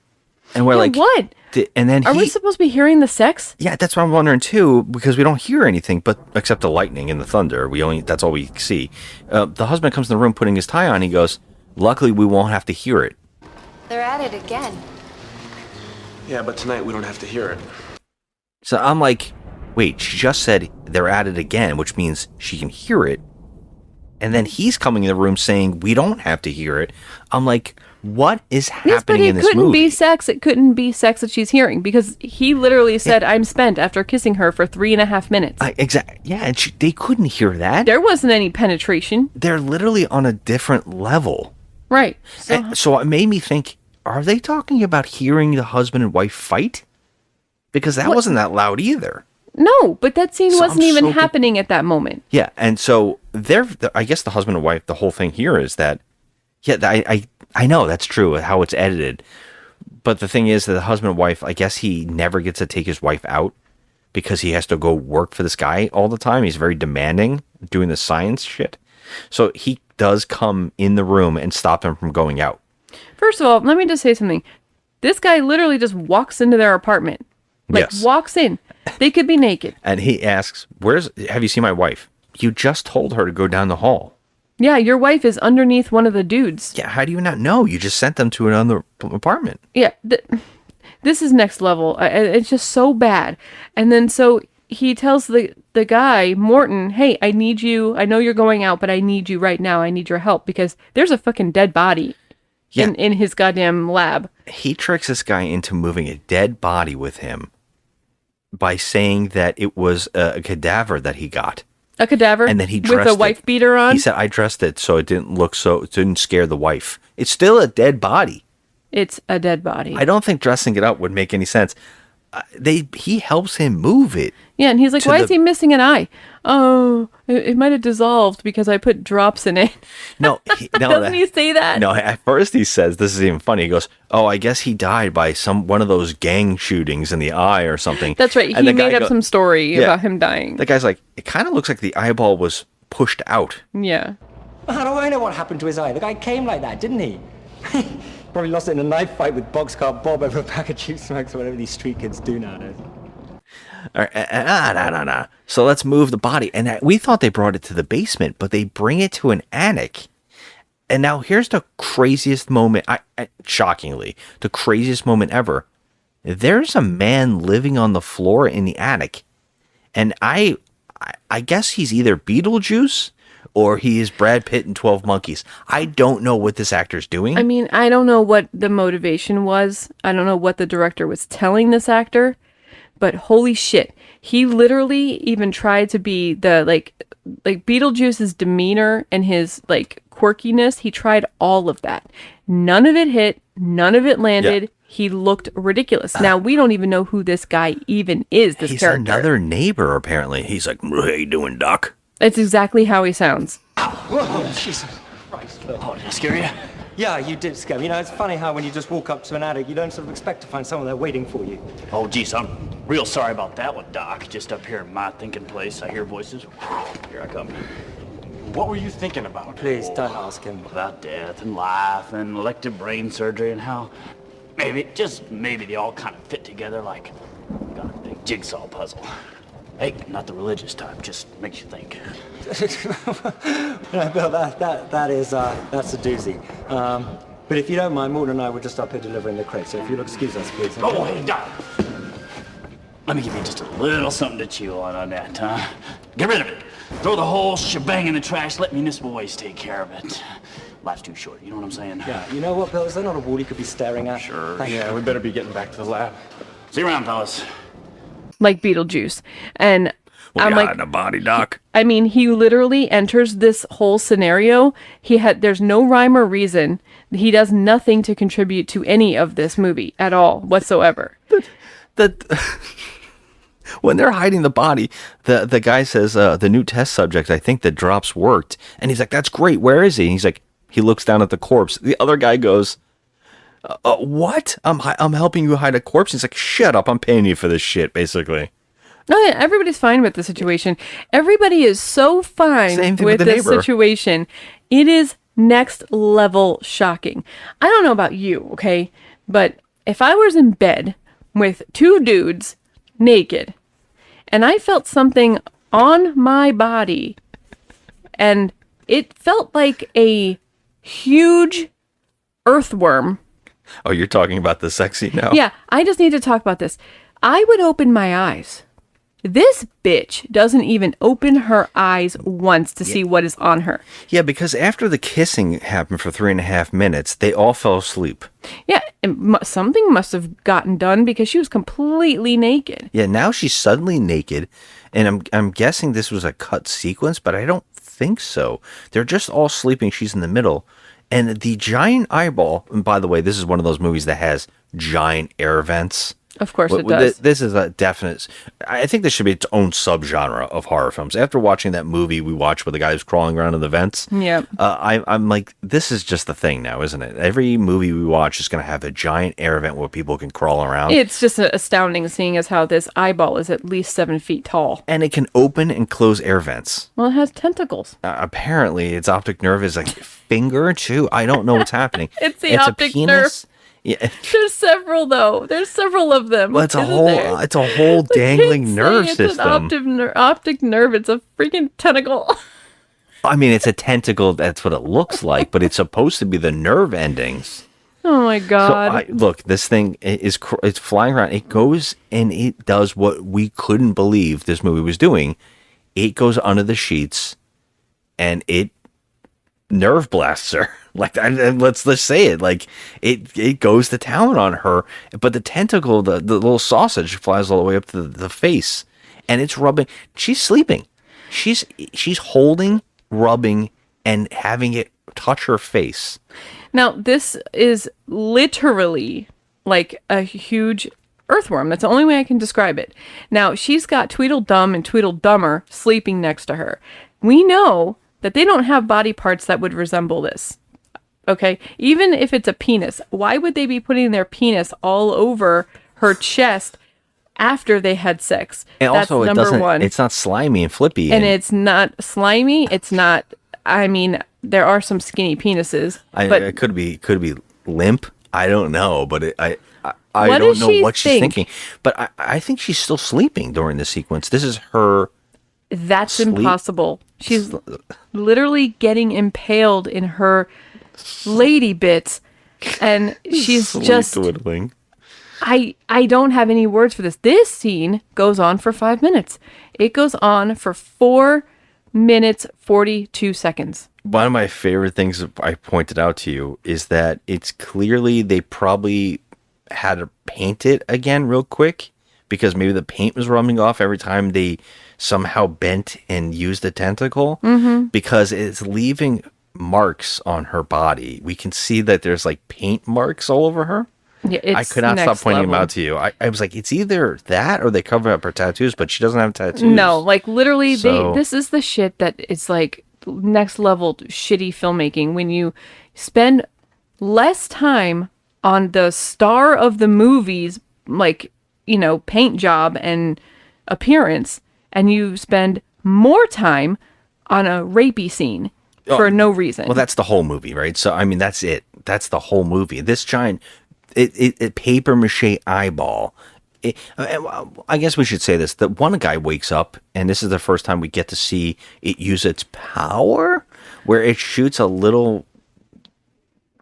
and we're like, "What?" And then are we supposed to be hearing the sex? Yeah, that's what I'm wondering too, because we don't hear anything, but except the lightning and the thunder. That's all we see. The husband comes in the room putting his tie on. He goes, "Luckily, we won't have to hear it." They're at it again. Yeah, but tonight we don't have to hear it. So I'm like, wait, she just said they're at it again, which means she can hear it. And then he's coming in the room saying we don't have to hear it. I'm like, what is happening in this movie? It couldn't be sex. It couldn't be sex that she's hearing, because he literally said, "I'm spent," after kissing her for 3.5 minutes. Exactly. Yeah, and they couldn't hear that. There wasn't any penetration. They're literally on a different level. Right. So it made me think, are they talking about hearing the husband and wife fight? Because that wasn't that loud either. No, but that scene wasn't even happening at that moment. Yeah, and so I guess the husband and wife, the whole thing here is that, I know that's true, how it's edited. But the thing is that the husband and wife, I guess he never gets to take his wife out because he has to go work for this guy all the time. He's very demanding, doing the science shit. So he does come in the room and stop him from going out. First of all, let me just say something. This guy literally just walks into their apartment. Walks in. They could be naked. And he asks, have you seen my wife? You just told her to go down the hall. Yeah, your wife is underneath one of the dudes. Yeah, how do you not know? You just sent them to another apartment. Yeah, this is next level. It's just so bad. And then so he tells the guy, Morton, "Hey, I need you. I know you're going out, but I need you right now. I need your help because there's a fucking dead body in his goddamn lab." He tricks this guy into moving a dead body with him by saying that it was a cadaver that he got. A cadaver? And then he with dressed a wife beater on? He said, I dressed it so it didn't scare the wife. It's still a dead body. It's a dead body. I don't think dressing it up would make any sense. He helps him move it. Yeah, and he's like, why is he missing an eye? Oh, it might have dissolved because I put drops in it. No, Doesn't he say that? No, at first he says, this is even funny. He goes, oh, I guess he died by one of those gang shootings in the eye or something. That's right. And He made up some story about him dying. The guy's like, it kind of looks like the eyeball was pushed out. Yeah. How do I know what happened to his eye? The guy came like that, didn't he? Probably lost it in a knife fight with Boxcar Bob over a pack of cheap smokes or whatever these street kids do nowadays. All right, So let's move the body. And we thought they brought it to the basement, but they bring it to an attic. And now here's the craziest moment. Shockingly, the craziest moment ever. There's a man living on the floor in the attic. And I guess he's either Beetlejuice or he is Brad Pitt in 12 Monkeys. I don't know what this actor's doing. I mean, I don't know what the motivation was. I don't know what the director was telling this actor. But holy shit, he literally even tried to be the like Beetlejuice's demeanor and his like quirkiness. He tried all of that. None of it hit. None of it landed. Yeah. He looked ridiculous. Now, we don't even know who this guy even is, this he's character. Another neighbor, apparently. He's like, how you doing, Doc? It's exactly how he sounds. Whoa, Jesus Christ. Oh, did I scare you? Yeah, you did scare me. You know, it's funny how when you just walk up to an attic, you don't sort of expect to find someone there waiting for you. Oh, geez, I'm real sorry about that one, Doc. Just up here in my thinking place, I hear voices. Here I come. What were you thinking about? Please, don't ask him. About death and life and elective brain surgery and how maybe they all kind of fit together like got a big jigsaw puzzle. Hey, not the religious type, just makes you think. Bill, that's a doozy. But if you don't mind, Morton and I were just up here delivering the crate, so if you'll excuse us, please. Okay? Oh, hey, Doc. Let me give you just a little something to chew on that, huh? Get rid of it. Throw the whole shebang in the trash. Let municipal waste take care of it. Life's too short, you know what I'm saying? Yeah, you know what, Bill? Is there not a wall you could be staring at? Sure. Yeah, we better be getting back to the lab. See you around, fellas. Like Beetlejuice. And I'm like, the body, Doc. I mean, he literally enters this whole scenario. There's no rhyme or reason. He does nothing to contribute to any of this movie at all whatsoever. When they're hiding the body, the guy says, the new test subject, I think the drops worked. And he's like, that's great. Where is he? And he's like, he looks down at the corpse. The other guy goes, what? I'm helping you hide a corpse. He's like, shut up. I'm paying you for this shit, basically. Oh, yeah, everybody's fine with the situation. Everybody is so fine with this situation. It is next level shocking. I don't know about you, okay? But if I was in bed with two dudes naked and I felt something on my body and it felt like a huge earthworm. Oh, you're talking about the sexy now? Yeah, I just need to talk about this. I would open my eyes. This bitch doesn't even open her eyes once to see what is on her. Yeah, because after the kissing happened for 3.5 minutes, they all fell asleep. Yeah, and something must have gotten done because she was completely naked. Yeah, now she's suddenly naked, and I'm guessing this was a cut sequence, but I don't think so. They're just all sleeping. She's in the middle. And the giant eyeball, and by the way, this is one of those movies that has giant air vents. Of course it does. This is a definite... I think this should be its own subgenre of horror films. After watching that movie we watched with the guy who's crawling around in the vents, yeah, I'm like, this is just the thing now, isn't it? Every movie we watch is going to have a giant air vent where people can crawl around. It's just astounding seeing as how this eyeball is at least 7 feet tall. And it can open and close air vents. Well, it has tentacles. Apparently, its optic nerve is like a finger, too. I don't know what's happening. It's the optic nerve. Yeah. There's several though. There's several of them. Well, it's a whole dangling nerve system. It's an optic nerve. It's a freaking tentacle. I mean, it's a tentacle. That's what it looks like, but it's supposed to be the nerve endings. Oh my god! So look, this thing it's flying around. It goes and it does what we couldn't believe this movie was doing. It goes under the sheets, and it nerve blasts her. Like, let's say it. Like, it goes to town on her. But the tentacle, the little sausage, flies all the way up to the face, and it's rubbing. She's sleeping. She's holding, rubbing, and having it touch her face. Now, this is literally like a huge earthworm. That's the only way I can describe it. Now, she's got Tweedledum and Tweedledummer sleeping next to her. We know that they don't have body parts that would resemble this. Okay? Even if it's a penis, why would they be putting their penis all over her chest after they had sex? And That's also, number one. It's not slimy and flippy. And it's not slimy. It's not, I mean, there are some skinny penises. But it could be limp. I don't know, but I What don't does know she what she's think? thinking. But I think she's still sleeping during the sequence. This is her. That's sleep. impossible. She's literally getting impaled in her lady bits, and she's Sleep just. twiddling. I don't have any words for this. This scene goes on for 5 minutes. It goes on for 4 minutes 42 seconds. One of my favorite things I pointed out to you is that it's clearly they probably had to paint it again real quick because maybe the paint was rubbing off every time they somehow bent and used the tentacle because it's leaving marks on her body. We can see that there's like paint marks all over her. Yeah, I could not stop pointing them out to you. I was like, it's either that or they cover up her tattoos, but she doesn't have tattoos. No, like literally, So- this is the shit that it's like next level shitty filmmaking when you spend less time on the star of the movie's, like, you know, paint job and appearance, and you spend more time on a rapey scene for no reason. Well, that's the whole movie, right? So, I mean, that's it. That's the whole movie. This giant, it paper mache eyeball. I guess we should say this. The one guy wakes up, and this is the first time we get to see it use its power, where it shoots a little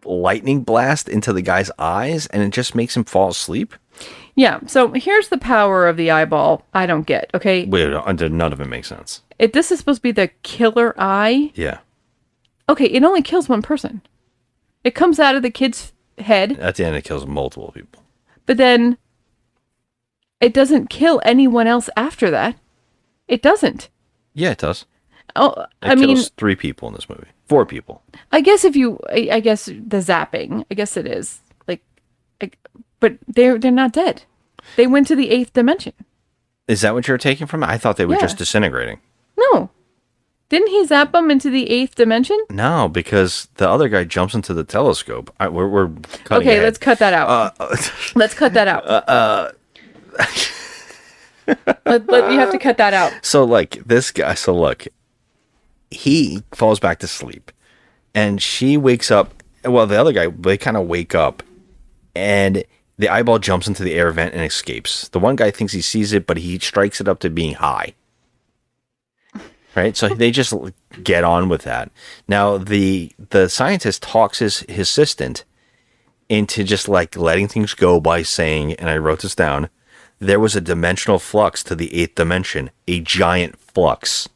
lightning blast into the guy's eyes, and it just makes him fall asleep. Yeah, so here's the power of the eyeball I don't get, okay? Wait, none of it makes sense. This is supposed to be the killer eye. Yeah. Okay, it only kills one person. It comes out of the kid's head, At the end, it kills multiple people. but then it doesn't kill anyone else after that. It doesn't. Yeah, it does. Oh, It kills 3 people in this movie. 4 people. I guess I guess the zapping, I guess it is. Like, but they're not dead. They went to the 8th dimension. Is that what you're taking from it? I thought they were Yeah. just disintegrating. No. Didn't he zap them into the 8th dimension? No, because the other guy jumps into the telescope. We're cutting Okay, ahead. let's cut that out. Let's cut that out. You have to cut that out. So, like, this guy, look, he falls back to sleep, and she wakes up. Well, the other guy, they kind of wake up, and the eyeball jumps into the air vent and escapes. The one guy thinks he sees it, but he strikes it up to being high. Right? So they just get on with that. Now, the scientist talks his assistant into just, like, letting things go by saying, and I wrote this down, there was a dimensional flux to the 8th dimension, a giant flux.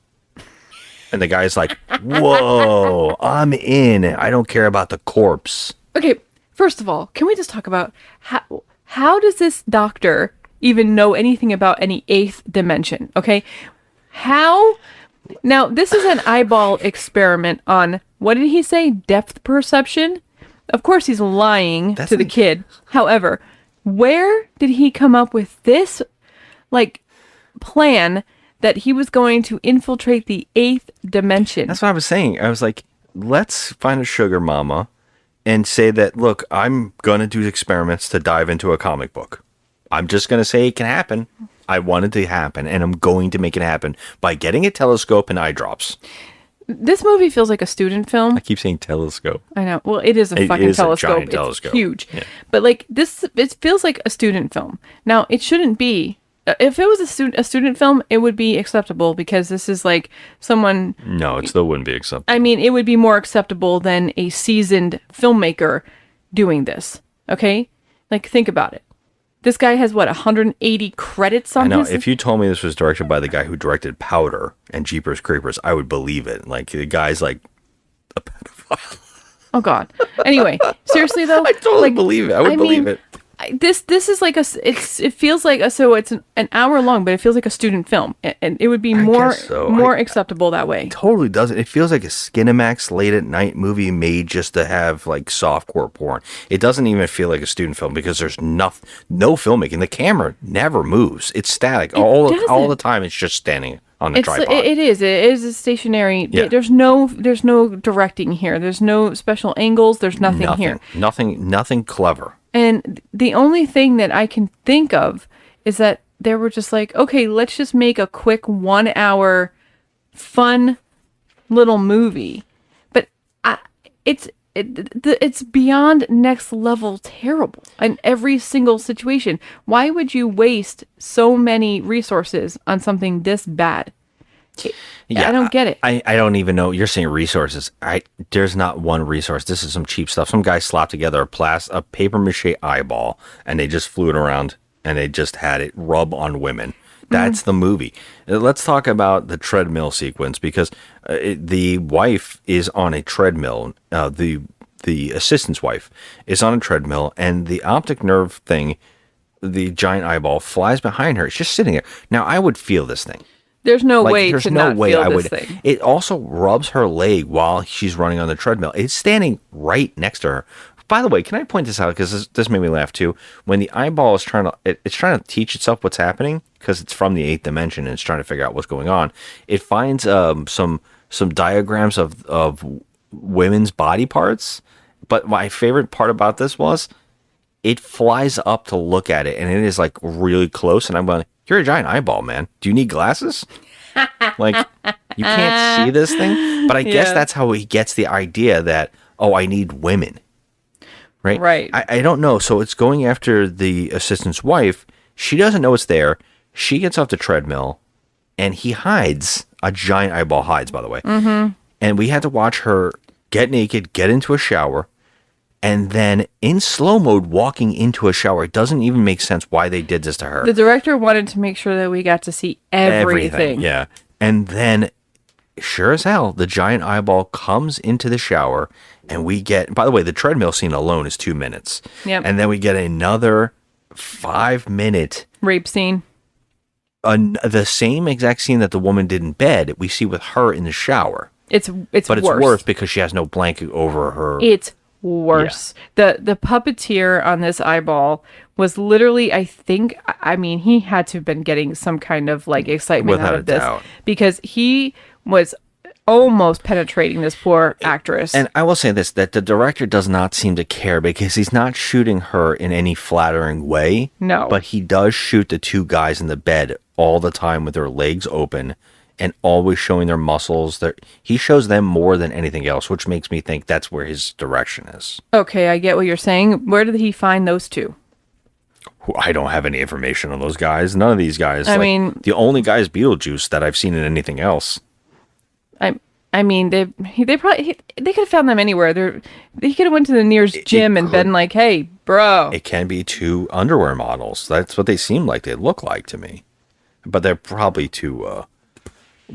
And the guy's like, whoa, I'm in. I don't care about the corpse. Okay, first of all, can we just talk about how does this doctor even know anything about any 8th dimension? Okay, how? Now, this is an eyeball experiment on, what did he say, depth perception? Of course he's lying to the kid. However, where did he come up with this, like, plan that he was going to infiltrate the 8th dimension? That's what I was saying. I was like, let's find a sugar mama and say that, look, I'm going to do experiments to dive into a comic book. I'm just going to say it can happen. I want it to happen, and I'm going to make it happen by getting a telescope and eye drops. This movie feels like a student film. I keep saying telescope. I know. Well, it is a fucking is a telescope. giant It's telescope. huge. Yeah. But like this, it feels like a student film. Now, it shouldn't be. If it was a student film, it would be acceptable because this is like someone. No, it still wouldn't be acceptable. I mean, it would be more acceptable than a seasoned filmmaker doing this. Okay, like think about it. This guy has what 180 credits on I know. his. If you told me this was directed by the guy who directed Powder and Jeepers Creepers, I would believe it. Like, the guy's like a pedophile. Oh God. Anyway, seriously though, I totally believe it. I would believe it. This is like it feels like so it's an hour long, but it feels like a student film, and it would be more acceptable that way. Totally doesn't. It feels like a Skinamax late at night movie made just to have like softcore porn. It doesn't even feel like a student film because there's no filmmaking. The camera never moves. It's static all the time. It's just standing on the tripod. It is a stationary. Yeah. There's no directing here. There's no special angles. There's nothing here. Nothing clever. And the only thing that I can think of is that they were just like, okay, let's just make a quick 1 hour fun little movie. But it's beyond next level terrible in every single situation. Why would you waste so many resources on something this bad? I don't get it. I don't even know. You're saying resources. There's not one resource. This is some cheap stuff. Some guy slapped together a paper mache eyeball, and they just flew it around, and they just had it rub on women. That's the movie. Let's talk about the treadmill sequence, because the wife is on a treadmill. The assistant's wife is on a treadmill, and the optic nerve thing, the giant eyeball, flies behind her. It's just sitting there. Now, I would feel this thing. There's no way to not feel this thing. It also rubs her leg while she's running on the treadmill. It's standing right next to her. By the way, can I point this out? Because this made me laugh too. When the eyeball is trying to teach itself what's happening, because it's from the 8th dimension and it's trying to figure out what's going on. It finds some diagrams of women's body parts. But my favorite part about this was it flies up to look at it, and it is like really close. And I'm going, "You're a giant eyeball, man. Do you need glasses? Like, you can't see this thing?" But I guess that's how he gets the idea that, oh, I need women. Right? Right. I don't know. So it's going after the assistant's wife. She doesn't know it's there. She gets off the treadmill, and he hides. A giant eyeball hides, by the way. Mm-hmm. And we had to watch her get naked, get into a shower, and then in slow mode walking into a shower. It doesn't even make sense why they did this to her. The director wanted to make sure that we got to see everything. Yeah. And then, sure as hell, the giant eyeball comes into the shower, and we get, by the way, the treadmill scene alone is 2 minutes. Yep. And then we get another 5-minute rape scene. The same exact scene that the woman did in bed, we see with her in the shower. It's worse because she has no blanket over her. It's worse. Yeah. The puppeteer on this eyeball was literally, I mean, he had to have been getting some kind of like excitement out of this because he was almost penetrating this poor actress. And I will say this, that the director does not seem to care because he's not shooting her in any flattering way. No. But he does shoot the two guys in the bed all the time with their legs open and always showing their muscles. He shows them more than anything else, which makes me think that's where his direction is. Okay, I get what you're saying. Where did he find those two? I don't have any information on those guys. None of these guys. I mean, the only guy is Beetlejuice that I've seen in anything else. I mean, they could have found them anywhere. They could have went to the nearest gym and been like, "Hey, bro." It can be two underwear models. That's what they seem like. They look like to me, but they're probably two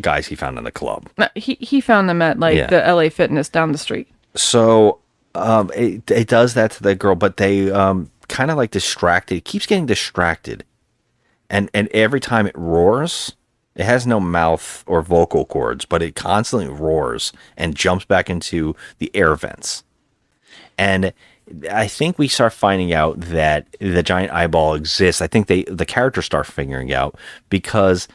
guys he found in the club. He found them at the LA Fitness down the street. So it does that to the girl, but they kind of like distracted. It keeps getting distracted, and every time it roars. It has no mouth or vocal cords, but it constantly roars and jumps back into the air vents. And I think we start finding out that the giant eyeball exists. I think the characters start figuring out because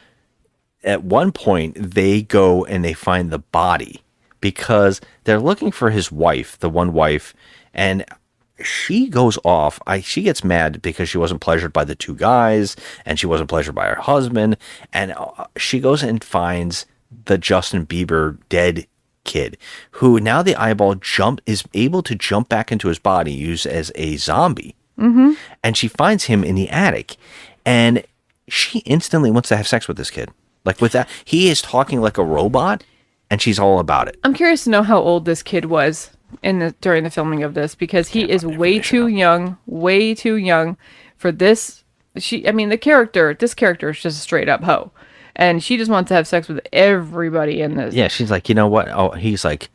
at one point they go and they find the body because they're looking for his wife, the one wife, and she goes off. She gets mad because she wasn't pleasured by the two guys and she wasn't pleasured by her husband. And she goes and finds the Justin Bieber dead kid who now the eyeball is able to jump back into his body, used as a zombie. Mm-hmm. And she finds him in the attic and she instantly wants to have sex with this kid. Like with that, he is talking like a robot and she's all about it. I'm curious to know how old this kid was during the filming of this because he is way too young for this. This character is just a straight up hoe, and she just wants to have sex with everybody in this. Yeah, she's like, you know what? Oh, he's like,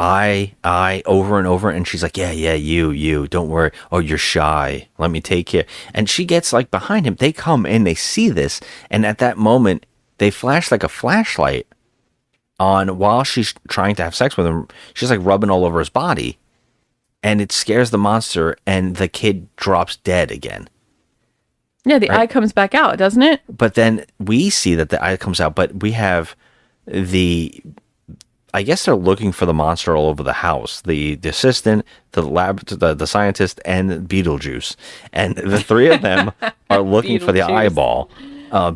I over and over. And she's like, yeah, you, don't worry. Oh, you're shy. Let me take care. And she gets like behind him. They come and they see this. And at that moment, they flash like a flashlight on while she's trying to have sex with him. She's like rubbing all over his body. And it scares the monster. And the kid drops dead again. Yeah, the eye comes back out, doesn't it? But then we see that the eye comes out, but we have I guess they're looking for the monster all over the house. The assistant, the lab, the scientist, and Beetlejuice. And the three of them are looking for the eyeball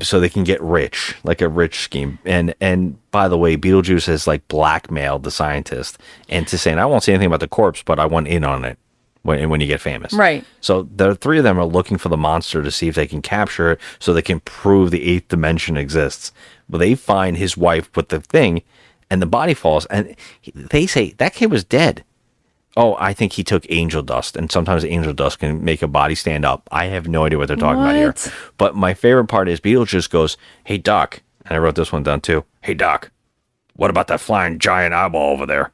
so they can get rich, like a rich scheme. And by the way, Beetlejuice has like blackmailed the scientist into saying, I won't say anything about the corpse, but I want in on it. When you get famous. Right. So the three of them are looking for the monster to see if they can capture it so they can prove the eighth dimension exists. But they find his wife with the thing and the body falls and they say that kid was dead. Oh, I think he took angel dust, and sometimes angel dust can make a body stand up. I have no idea what they're talking about here. But my favorite part is Beetlejuice goes, hey, Doc, and I wrote this one down too. Hey, Doc, what about that flying giant eyeball over there?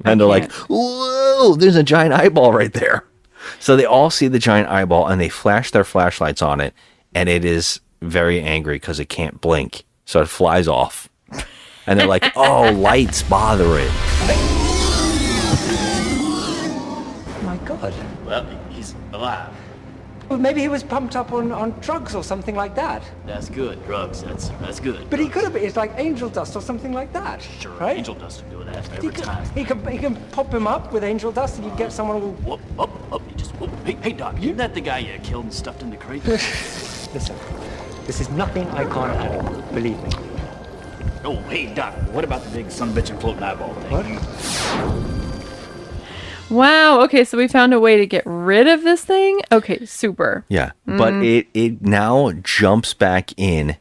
And they're like, whoa, there's a giant eyeball right there. So they all see the giant eyeball and they flash their flashlights on it. And it is very angry because it can't blink. So it flies off. And they're like, oh, lights bother it. My God. Well, he's alive. Well, maybe he was pumped up on drugs or something like that. That's good. Drugs. That's good. But he could have been. It's like angel dust or something like that. Sure, right? angel dust will do that every time. He can pop him up with angel dust, and you get someone who. Whoop, you just whoop. Hey, Doc, isn't that the guy you killed and stuffed in the crate? Listen, this is nothing I can't handle. Believe me. Oh, hey, Doc, what about the big son of a bitch and floating eyeball thing? What? Wow. Okay, so we found a way to get rid of this thing. Okay, super. Yeah, but it now jumps back in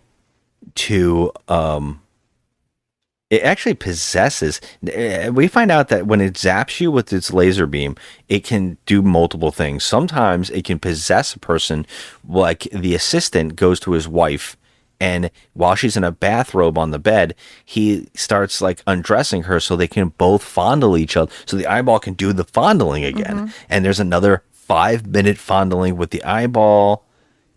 to it actually possesses. We find out that when it zaps you with its laser beam, it can do multiple things. Sometimes it can possess a person, like the assistant goes to his wife. And while she's in a bathrobe on the bed, he starts like undressing her so they can both fondle each other. So the eyeball can do the fondling again. Mm-hmm. And there's another 5-minute fondling with the eyeball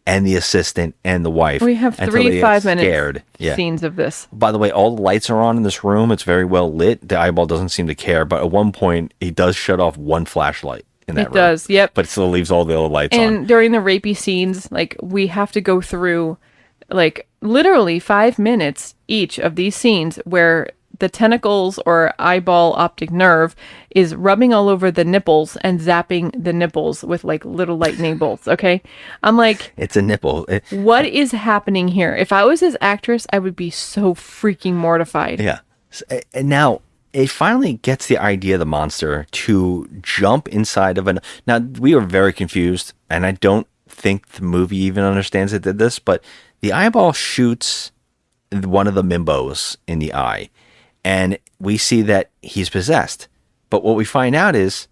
and the assistant and the wife. We have 3 5-minute scenes of this. By the way, all the lights are on in this room. It's very well lit. The eyeball doesn't seem to care. But at one point, he does shut off one flashlight in that room. It does, yep. But it still leaves all the other lights on. And during the rapey scenes, like we have to go through like literally 5 minutes each of these scenes where the tentacles or eyeball optic nerve is rubbing all over the nipples and zapping the nipples with like little lightning bolts. Okay. I'm like, it's a nipple. What is happening here? If I was his actress, I would be so freaking mortified. Yeah. And now it finally gets the idea of the monster to jump inside of an. Now we were very confused, and I don't think the movie even understands it did this, but the eyeball shoots one of the mimbos in the eye, and we see that he's possessed. But what we find out is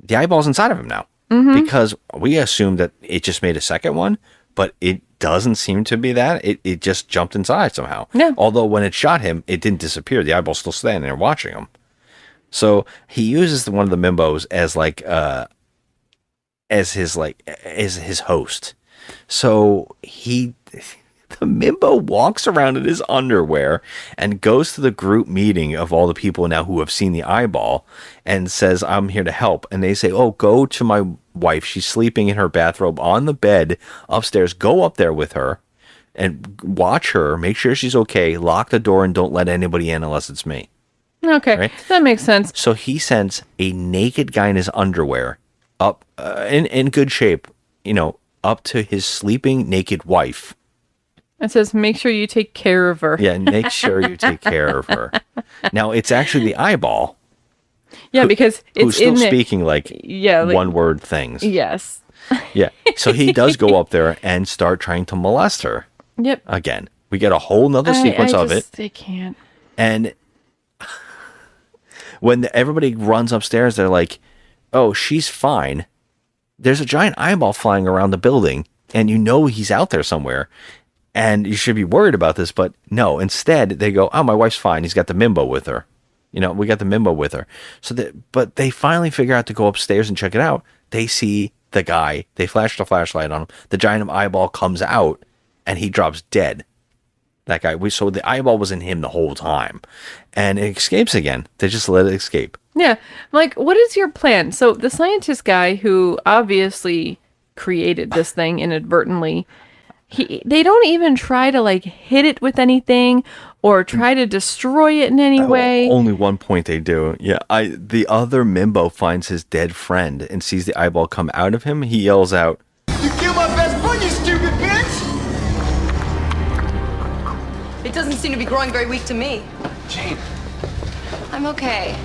the eyeball's inside of him now, because we assumed that it just made a second one, but it doesn't seem to be that. It just jumped inside somehow. Yeah. Although when it shot him, it didn't disappear. The eyeball's still standing there watching him. So he uses one of the mimbos as like as his host. So the Mimbo walks around in his underwear and goes to the group meeting of all the people now who have seen the eyeball and says, I'm here to help. And they say, oh, go to my wife. She's sleeping in her bathrobe on the bed upstairs. Go up there with her and watch her. Make sure she's okay. Lock the door and don't let anybody in unless it's me. Okay, right? That makes sense. So he sends a naked guy in his underwear up in good shape, up to his sleeping naked wife. It says, make sure you take care of her. Yeah, make sure you take care of her. Now, it's actually the eyeball. Yeah, because it's who's still speaking like one-word things. Yes. Yeah, so he does go up there and start trying to molest her. Yep. Again, we get a whole nother sequence of it. I can't. And when everybody runs upstairs, they're like, oh, she's fine. There's a giant eyeball flying around the building, and he's out there somewhere. And you should be worried about this, but no. Instead, they go, oh, my wife's fine. He's got the Mimbo with her. We got the memo with her. But they finally figure out to go upstairs and check it out. They see the guy. They flash the flashlight on him. The giant eyeball comes out, and he drops dead. That guy. So the eyeball was in him the whole time, and it escapes again. They just let it escape. Yeah. Like, what is your plan? So the scientist guy who obviously created this thing inadvertently, they don't even try to like hit it with anything or try to destroy it in any way. Only one point they do. Yeah, the other Mimbo finds his dead friend and sees the eyeball come out of him. He yells out, "You killed my best friend, you stupid bitch!" It doesn't seem to be growing very weak to me. Jane. I'm okay.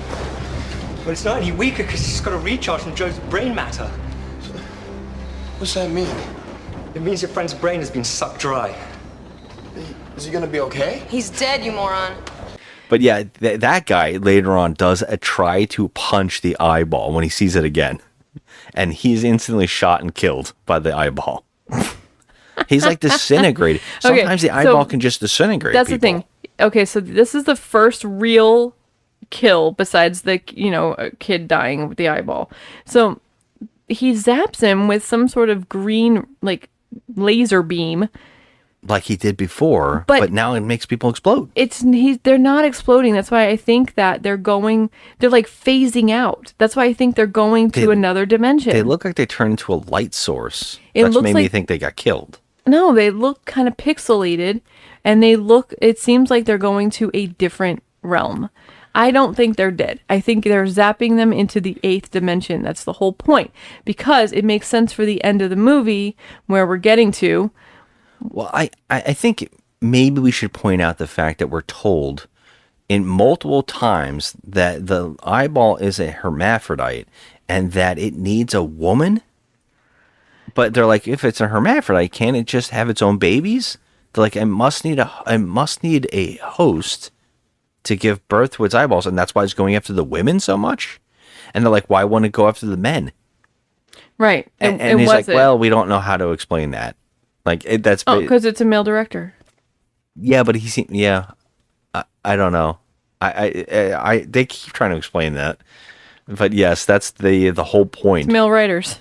Well, it's not any weaker because she's got a recharge from Joe's brain matter. What's that mean? It means your friend's brain has been sucked dry. Is he gonna be okay? He's dead, you moron. But yeah, that guy later on does try to punch the eyeball when he sees it again. And he's instantly shot and killed by the eyeball. He's like disintegrated. Sometimes the eyeball can just disintegrate. That's people. The thing. Okay, so this is the first real kill besides the, a kid dying with the eyeball. So he zaps him with some sort of green, like, laser beam. Like he did before, but now it makes people explode. They're not exploding. That's why I think that they're like phasing out. That's why I think they're going to another dimension. They look like they turned into a light source. That's made me think they got killed. No, they look kind of pixelated, and it seems like they're going to a different realm. I don't think they're dead. I think they're zapping them into the 8th dimension. That's the whole point, because it makes sense for the end of the movie where we're getting to. Well, I think maybe we should point out the fact that we're told in multiple times that the eyeball is a hermaphrodite and that it needs a woman. But they're like, if it's a hermaphrodite, can't it just have its own babies? They're like, I must need a host to give birth to its eyeballs, and that's why it's going after the women so much. And they're like, why won't it go after the men? Right. And he's like, well, we don't know how to explain that. Like that's because it's a male director. Yeah, but I don't know. They keep trying to explain that, but yes, that's the whole point. It's male writers.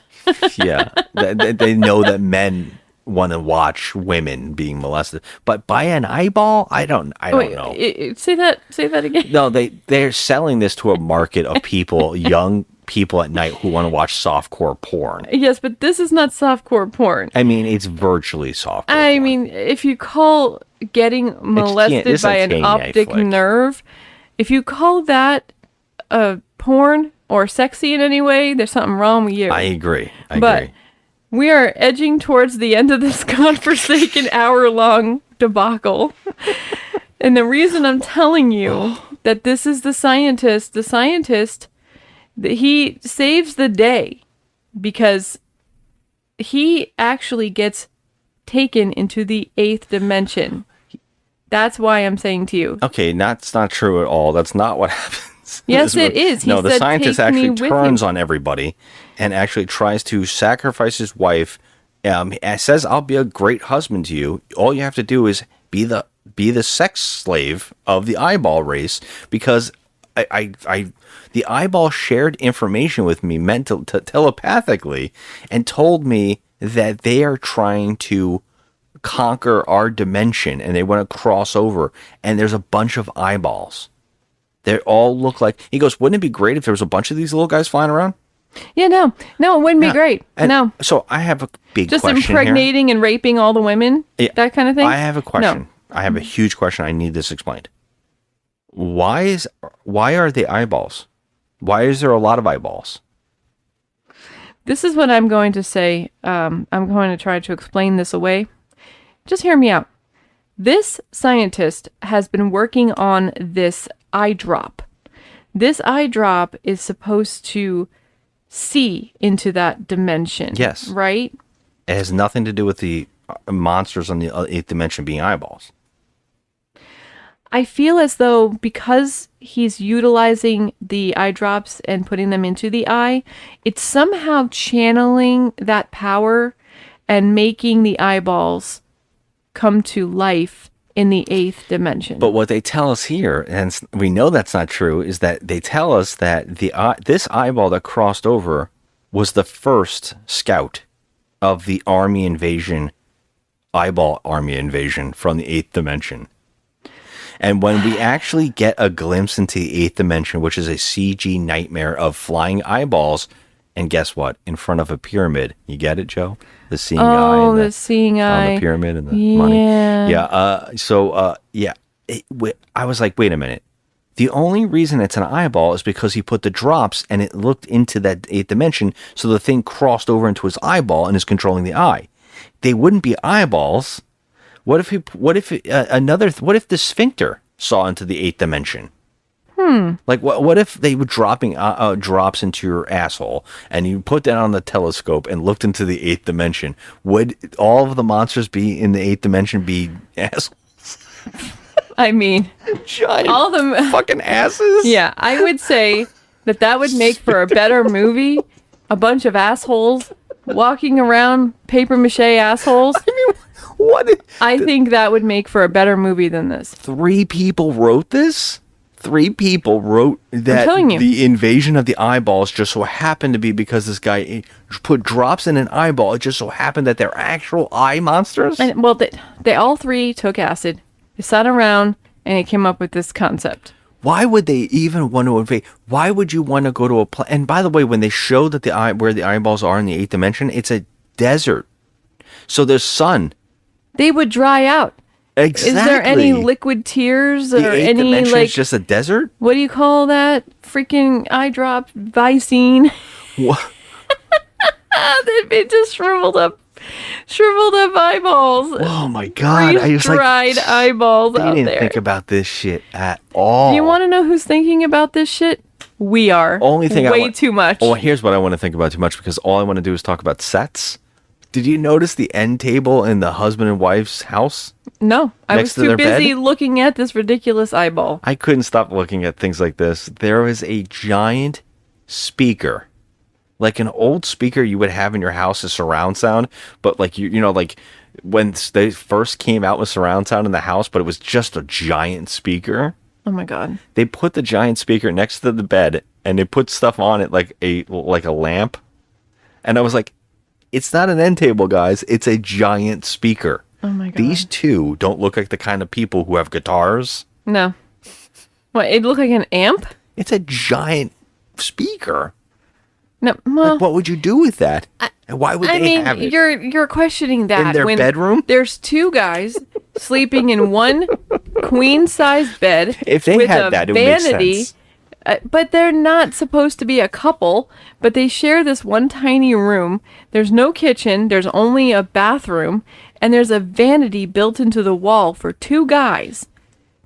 Yeah, they know that men want to watch women being molested, but by an eyeball, I don't know. Say that again. No, they're selling this to a market of people, young people at night who want to watch softcore porn. Yes, but this is not softcore porn. I mean, it's virtually softcore. I mean, if you call getting molested by an optic nerve, if you call that porn or sexy in any way, there's something wrong with you. I agree. But we are edging towards the end of this godforsaken hour-long debacle. And the reason I'm telling you that this is the scientist, he saves the day because he actually gets taken into the 8th dimension. That's why I'm saying to you. Okay, that's not true at all. That's not what happens. Yes, it is. No, the scientist actually turns on everybody and actually tries to sacrifice his wife. And says, "I'll be a great husband to you. All you have to do is be the sex slave of the eyeball race, because the eyeball shared information with me telepathically and told me that they are trying to conquer our dimension and they want to cross over, and there's a bunch of eyeballs. They all look like," he goes, "Wouldn't it be great if there was a bunch of these little guys flying around?" Yeah, no, it wouldn't be great. No. So I have a big question just impregnating here. And raping all the women? Yeah. That kind of thing? I have a question. No. I have a huge question. I need this explained. Why are they eyeballs? Why is there a lot of eyeballs? This is what I'm going to say. I'm going to try to explain this away. Just hear me out. This scientist has been working on this eye drop. This eye drop is supposed to see into that dimension. Yes. Right? It has nothing to do with the monsters on the 8th dimension being eyeballs. I feel as though because he's utilizing the eye drops and putting them into the eye, it's somehow channeling that power and making the eyeballs come to life in the 8th dimension. But what they tell us here, and we know that's not true, is that they tell us that this eyeball that crossed over was the first scout of the eyeball army invasion from the 8th dimension. And when we actually get a glimpse into the 8th dimension, which is a CG nightmare of flying eyeballs, and guess what? In front of a pyramid. You get it, Joe? The seeing eye. Oh, the seeing eye. On the pyramid and the money. Yeah. I was like, wait a minute. The only reason it's an eyeball is because he put the drops and it looked into that 8th dimension, so the thing crossed over into his eyeball and is controlling the eye. They wouldn't be eyeballs. What if the sphincter saw into the 8th dimension? Like what if they were dropping drops into your asshole and you put that on the telescope and looked into the 8th dimension? Would all of the monsters be in the 8th dimension be assholes? I mean, giant all of them fucking asses. Yeah, I would say that would make for a better movie. A bunch of assholes walking around, paper mache assholes. I mean, what? I think that would make for a better movie than this. 3 people wrote this? 3 people wrote that I'm telling you. The invasion of the eyeballs just so happened to be because this guy put drops in an eyeball. It just so happened that they're actual eye monsters? And, well, they all 3 took acid. They sat around and they came up with this concept. Why would they even want to invade? Why would you want to go to a place? And by the way, when they show that where the eyeballs are in the 8th dimension, it's a desert. So there's sun. They would dry out. Exactly. Is there any liquid tears or the 8th any dimension like is just a desert? What do you call that? Freaking eye drop Vicine. What? They'd be just shriveled up eyeballs. Oh my god! I just dried eyeballs out didn't there. think about this shit at all. Do you want to know who's thinking about this shit? We are. Only thing way too much. Oh, here's what I want to think about too much because all I want to do is talk about sets. Did you notice the end table in the husband and wife's house? No, I Next was to too their busy bed? looking at this ridiculous eyeball. I couldn't stop looking at things like this. There was a giant speaker, like an old speaker you would have in your house, a surround sound, but like you know, like when they first came out with surround sound in the house, but it was just a giant speaker. Oh my god! They put the giant speaker next to the bed, and they put stuff on it like a lamp, and I was like, it's not an end table, guys. It's a giant speaker. Oh my god! These two don't look like the kind of people who have guitars. No. What? It looked like an amp? It's a giant speaker. No. Well, like, what would you do with that? And why would they have it? You're questioning that in their when bedroom? There's 2 guys sleeping in one queen size bed. If they with had a that, it would make vanity. sense. But they're not supposed to be a couple, but they share this one tiny room. There's no kitchen, there's only a bathroom, and there's a vanity built into the wall for 2 guys.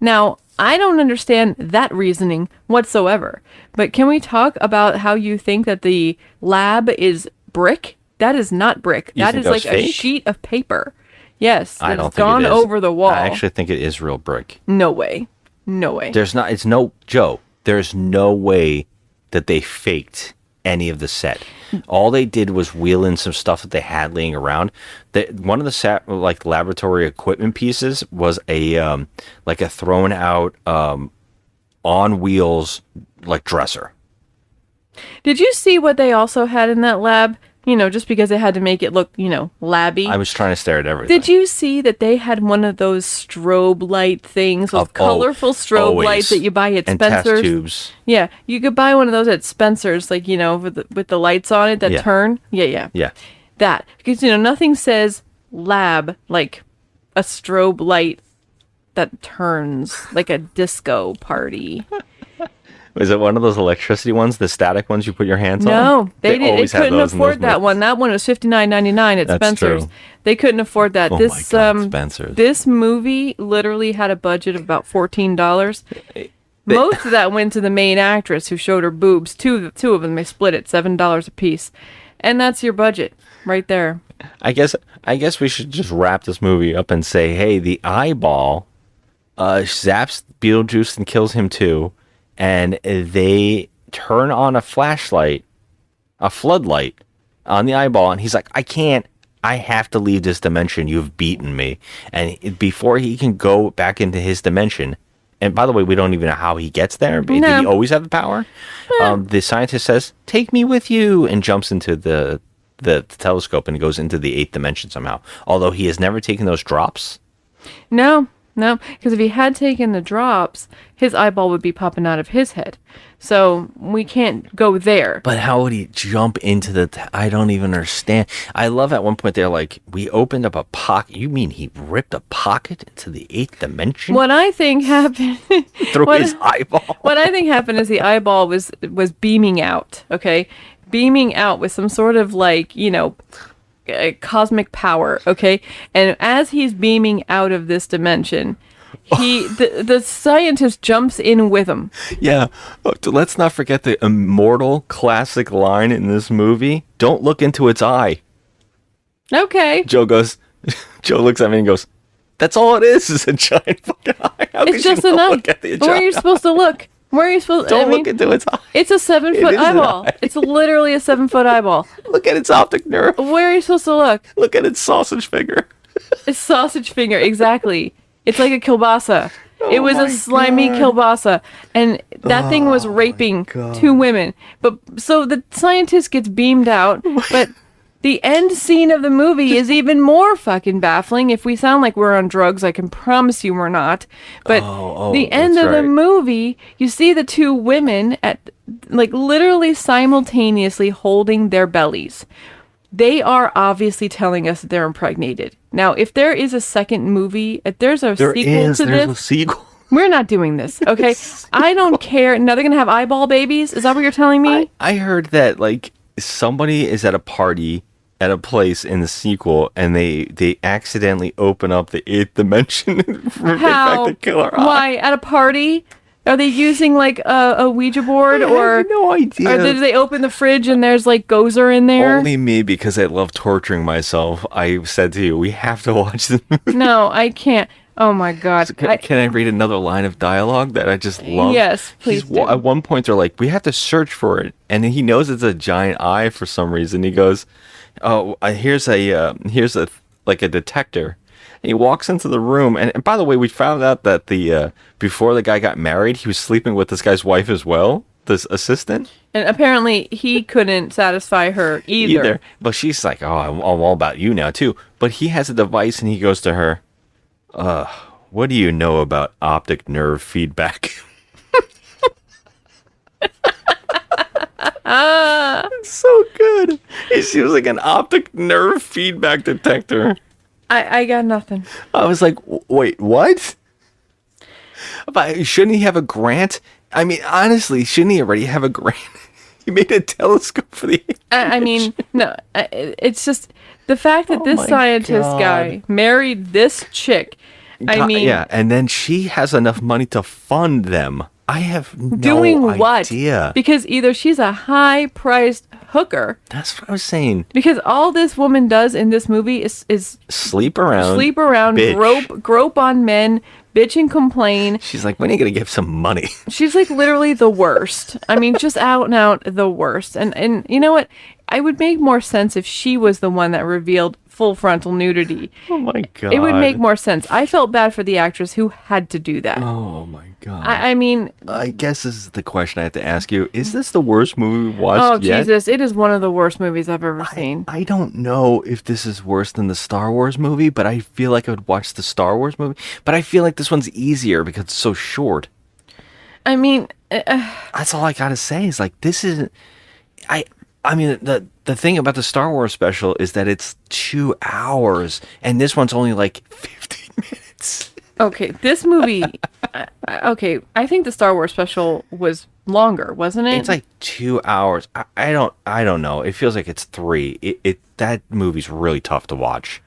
Now, I don't understand that reasoning whatsoever, but can we talk about how you think that the lab is brick? That is not brick. You That think is that's like a fake? sheet of paper. Yes, I it's don't think gone it is. over the wall. I actually think it is real brick. No way. No way. There's no way that they faked any of the set. All they did was wheel in some stuff that they had laying around. One of the laboratory equipment pieces was a thrown out on wheels like dresser. Did you see what they also had in that lab? You know, just because they had to make it look, labby. I was trying to stare at everything. Did you see that they had one of those strobe light things, those colorful strobe always. lights that you buy at And Spencer's? test tubes. Yeah, you could buy one of those at Spencer's, like, with the lights on it that Yeah. turn. Yeah. Yeah. That. Because, nothing says lab like a strobe light that turns like a disco party. Was it one of those electricity ones, the static ones you put your hands on? No, they always have couldn't those in afford those that one. That one was $59.99 at That's Spencer's. true. They couldn't afford that. Oh my God, Spencer's. This movie literally had a budget of about $14. Most of that went to the main actress who showed her boobs. Two of them, they split it, $7 a piece, and that's your budget right there. I guess we should just wrap this movie up and say, hey, the eyeball zaps Beetlejuice and kills him too. And they turn on a floodlight on the eyeball, and he's like, I I have to leave this dimension. You've beaten me. And before he can go back into his dimension, and by the way, we don't even know how he gets there. Did he always have the power? The scientist says, "Take me with you," and jumps into the telescope and goes into the 8th dimension somehow. Although he has never taken those drops. No, because if he had taken the drops, his eyeball would be popping out of his head. So we can't go there. But how would he jump into the... I don't even understand. I love at one point they're like, we opened up a pocket. You mean he ripped a pocket into the 8th dimension? What I think happened... Through his eyeball. What I think happened is the eyeball was beaming out, okay? Beaming out with some sort of cosmic power, okay? And as he's beaming out of this dimension... the scientist jumps in with him. Yeah. Let's not forget the immortal classic line in this movie. Don't look into its eye. Okay. Joe looks at me and goes, that's all it is a giant fucking eye. How it's just an eye. Where are you supposed to look? Where are you supposed to Don't look into its eye. It's a 7-foot eyeball. It's literally a 7-foot eyeball. Look at its optic nerve. Where are you supposed to look? Look at its sausage finger. It's sausage finger, exactly. It's like a kielbasa. It was a slimy kielbasa. And that thing was raping 2 women. But so the scientist gets beamed out, but the end scene of the movie is even more fucking baffling. If we sound like we're on drugs, I can promise you we're not. But the end of the movie, you see the 2 women at literally simultaneously holding their bellies. They are obviously telling us that they're impregnated. Now, if there is a second movie, if there's a sequel to there's this, a sequel. We're not doing this, okay? I don't care. Now they're going to have eyeball babies? Is that what you're telling me? I heard that, somebody is at a party at a place in the sequel, and they accidentally open up the 8th dimension and bring back the killer eye. Why? At a party? Are they using a Ouija board I have no idea. Or did they open the fridge and there's Gozer in there? Only me, because I love torturing myself. I said to you, we have to watch the movie. No, I can't. Oh my God. So can I read another line of dialogue that I just love? Yes, please do. At one point they're like, we have to search for it. And he knows it's a giant eye for some reason. He goes, oh, here's a detector. And he walks into the room, and by the way, we found out that before the guy got married, he was sleeping with this guy's wife as well, this assistant. And apparently he couldn't satisfy her either. But she's like, oh, I'm all about you now too. But he has a device, and he goes to her, what do you know about optic nerve feedback? It's so good. She was like an optic nerve feedback detector. I got nothing. I was like, wait, what? But shouldn't he have a grant? I mean, honestly, shouldn't he already have a grant? He made a telescope for the... I mean, no, it's just the fact that this scientist guy married this chick. Yeah, and then she has enough money to fund them. I have no doing what? idea. Because either she's a high-priced hooker. That's what I was saying. Because all this woman does in this movie is sleep around, grope on men, bitch and complain. She's like, when are you gonna give some money? She's literally the worst. I mean, just out and out the worst. And you know what? I would make more sense if she was the one that revealed full frontal nudity. Oh my God. It would make more sense. I felt bad for the actress who had to do that. Oh my God. I mean... I guess this is the question I have to ask you. Is this the worst movie we've watched yet? Oh, Jesus. It is one of the worst movies I've ever seen. I don't know if this is worse than the Star Wars movie, but I feel like I would watch the Star Wars movie. But I feel like this one's easier because it's so short. I mean... That's all I gotta say is this isn't... I mean, the thing about the Star Wars special is that it's 2 hours, and this one's only 15 minutes. Okay, this movie... okay, I think the Star Wars special was longer, wasn't it? It's 2 hours. I don't know. It feels like it's 3. That movie's really tough to watch.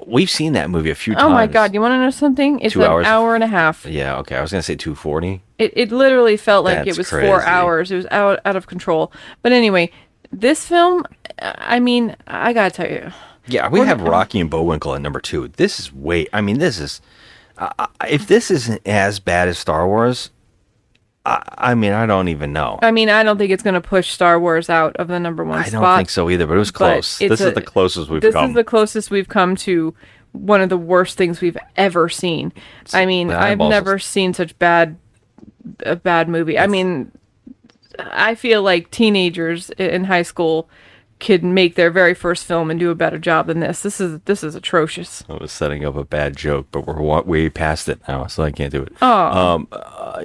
We've seen that movie a few times. Oh my God, you want to know something? It's 2 hours. An hour and a half. Yeah, okay. I was going to say 2:40. It literally felt like That's it was crazy. 4 hours. It was out of control. But anyway, this film, I mean, I got to tell you. Yeah, we have Rocky and Bullwinkle at number 2. This is this is... if this isn't as bad as Star Wars, I mean, I don't even know. I mean, I don't think it's going to push Star Wars out of the number one spot. I don't think so either, but it was close. This is the closest we've come. This is the closest we've come to one of the worst things we've ever seen. I mean, I've never seen such a bad movie. I mean, I feel like teenagers in high school could make their very first film and do a better job than this. This is atrocious. I was setting up a bad joke, but we're way past it now, so I can't do it.